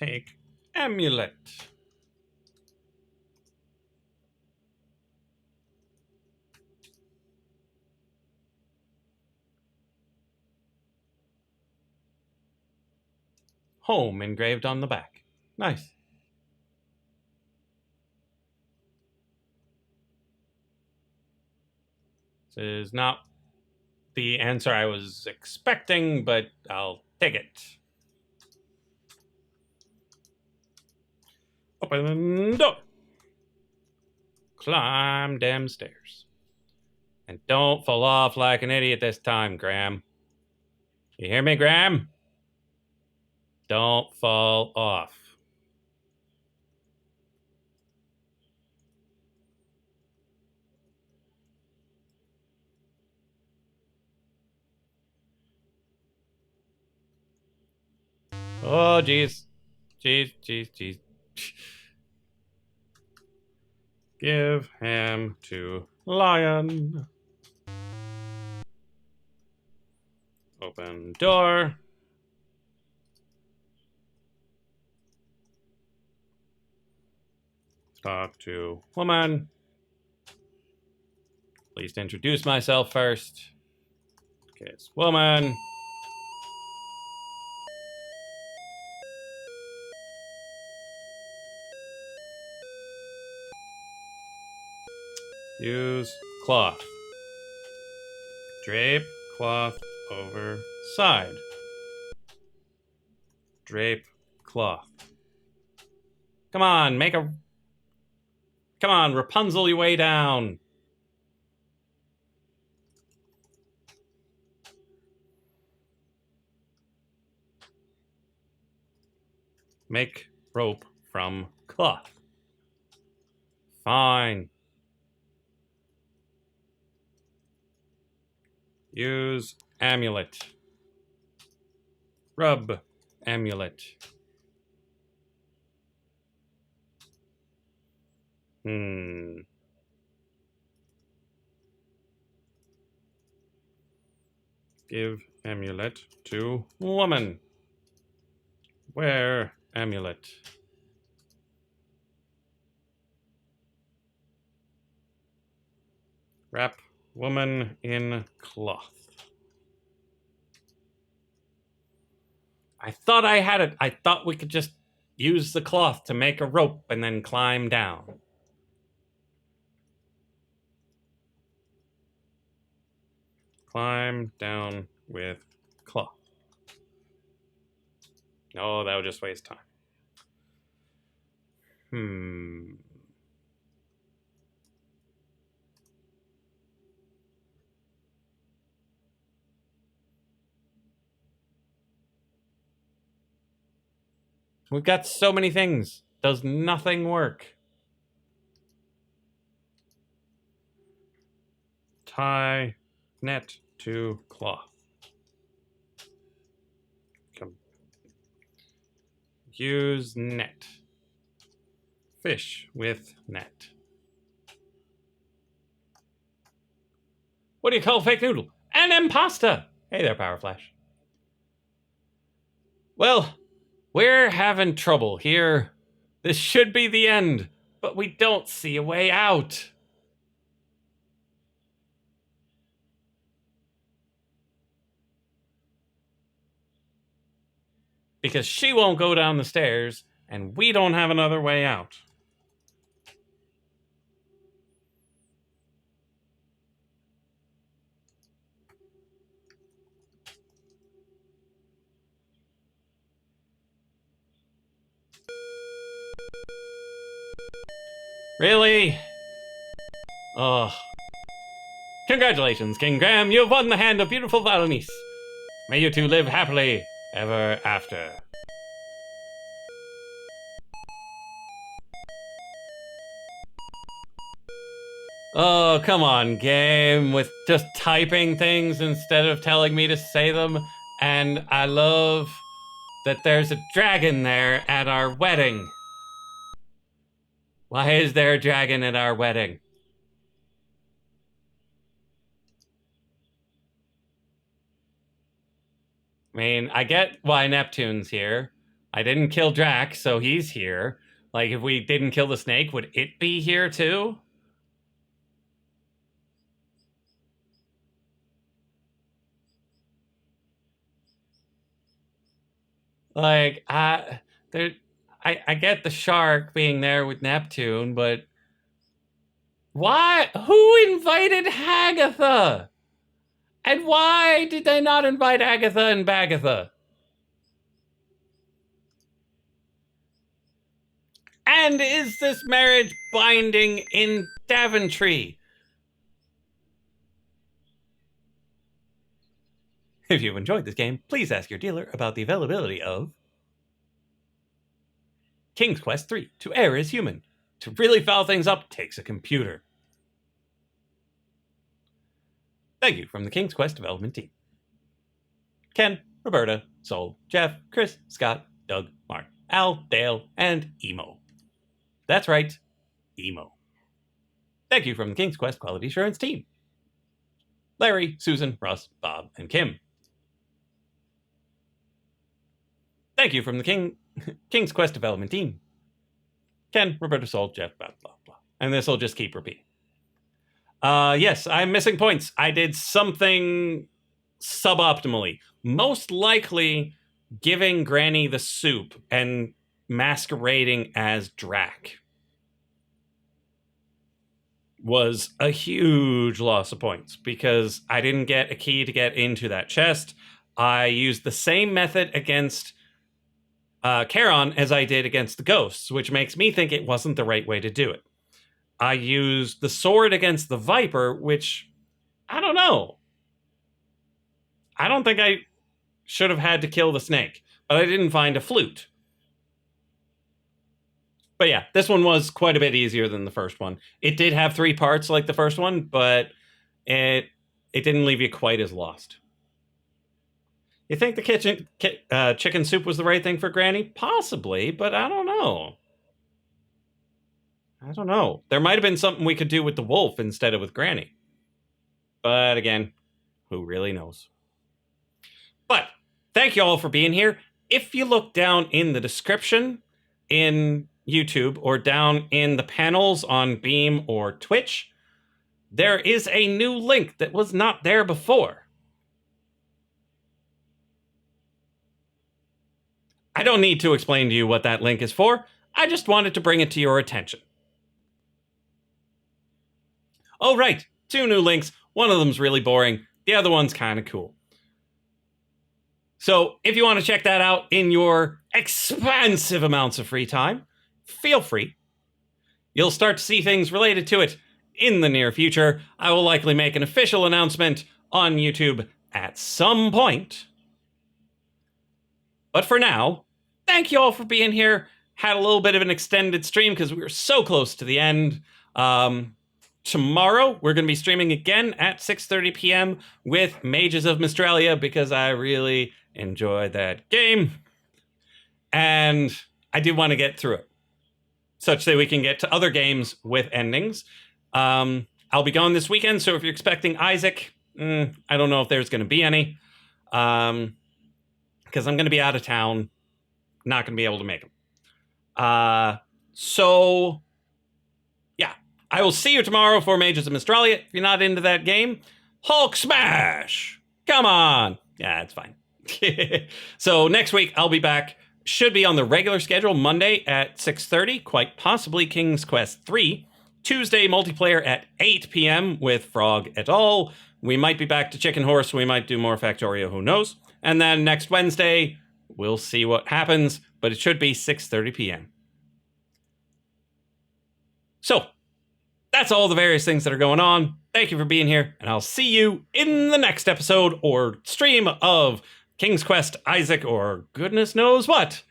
Take amulet. Home engraved on the back. Nice. This is not the answer I was expecting, but I'll take it. Open the door. Climb damn stairs. And don't fall off like an idiot this time, Graham. You hear me, Graham? Don't fall off. Oh, jeez. Jeez. Give ham to lion. Open door. Talk to woman. Please introduce myself first. Kiss woman. Use cloth. Drape cloth over side. Drape cloth. Come on, Come on, Rapunzel your way down. Make rope from cloth. Fine. Use amulet. Rub amulet. Give amulet to woman. Wear amulet. Wrap woman in cloth. I thought I had it. I thought we could just use the cloth to make a rope and then climb down. Climb down with cloth. Oh, that would just waste time. We've got so many things. Does nothing work? Tie net to cloth. Use net. Fish with net. What do you call fake noodle? An impasta! Hey there, Power Flash. Well, we're having trouble here. This should be the end, but we don't see a way out. Because she won't go down the stairs, and we don't have another way out. Really? Oh. Congratulations, King Graham. You have won the hand of beautiful Valanice. May you two live happily ever after. Oh, come on, game, with just typing things instead of telling me to say them. And I love that there's a dragon there at our wedding. Why is there a dragon at our wedding? I mean, I get why Neptune's here, I didn't kill Drac, so he's here. Like, if we didn't kill the snake, would it be here too? Like, there, I get the shark being there with Neptune, but why? Who invited Hagatha? And why did they not invite Agatha and Bagatha? And is this marriage binding in Daventry? If you've enjoyed this game, please ask your dealer about the availability of King's Quest III, To Err is Human. To really foul things up takes a computer. Thank you from the King's Quest development team. Ken, Roberta, Sol, Jeff, Chris, Scott, Doug, Mark, Al, Dale, and Emo. That's right, Emo. Thank you from the King's Quest Quality Assurance team. Larry, Susan, Russ, Bob, and Kim. Thank you from the King's Quest development team. Ken, Roberta, Sol, Jeff, blah, blah, blah. And this will just keep repeating. Yes, I'm missing points. I did something suboptimally. Most likely giving Granny the soup and masquerading as Drac was a huge loss of points because I didn't get a key to get into that chest. I used the same method against Charon as I did against the ghosts, which makes me think it wasn't the right way to do it. I used the sword against the Viper, which, I don't know. I don't think I should have had to kill the snake, but I didn't find a flute. But yeah, this one was quite a bit easier than the first one. It did have 3 parts like the first one, but it didn't leave you quite as lost. You think the chicken soup was the right thing for Granny? Possibly, but I don't know. I don't know. There might have been something we could do with the wolf instead of with Granny. But again, who really knows? But thank you all for being here. If you look down in the description in YouTube or down in the panels on Beam or Twitch, there is a new link that was not there before. I don't need to explain to you what that link is for. I just wanted to bring it to your attention. Oh, right. 2 new links. One of them's really boring. The other one's kind of cool. So if you want to check that out in your expansive amounts of free time, feel free. You'll start to see things related to it in the near future. I will likely make an official announcement on YouTube at some point. But for now, thank you all for being here. Had a little bit of an extended stream because we were so close to the end. Tomorrow, we're going to be streaming again at 6:30 p.m. with Mages of Mystralia because I really enjoyed that game. And I do want to get through it such that we can get to other games with endings. I'll be going this weekend, so if you're expecting Isaac, I don't know if there's going to be any. Because I'm going to be out of town. Not going to be able to make them. So, yeah. I will see you tomorrow for Mages of Mystralia. If you're not into that game, Hulk Smash! Come on! Yeah, it's fine. So next week, I'll be back. Should be on the regular schedule, Monday at 6:30, quite possibly King's Quest III. Tuesday, multiplayer at 8 p.m. with Frog et al. We might be back to Chicken Horse. We might do more Factorio, who knows? And then next Wednesday, we'll see what happens, but it should be 6:30 p.m. So, that's all the various things that are going on. Thank you for being here, and I'll see you in the next episode or stream of King's Quest, Isaac, or goodness knows what,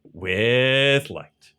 with light.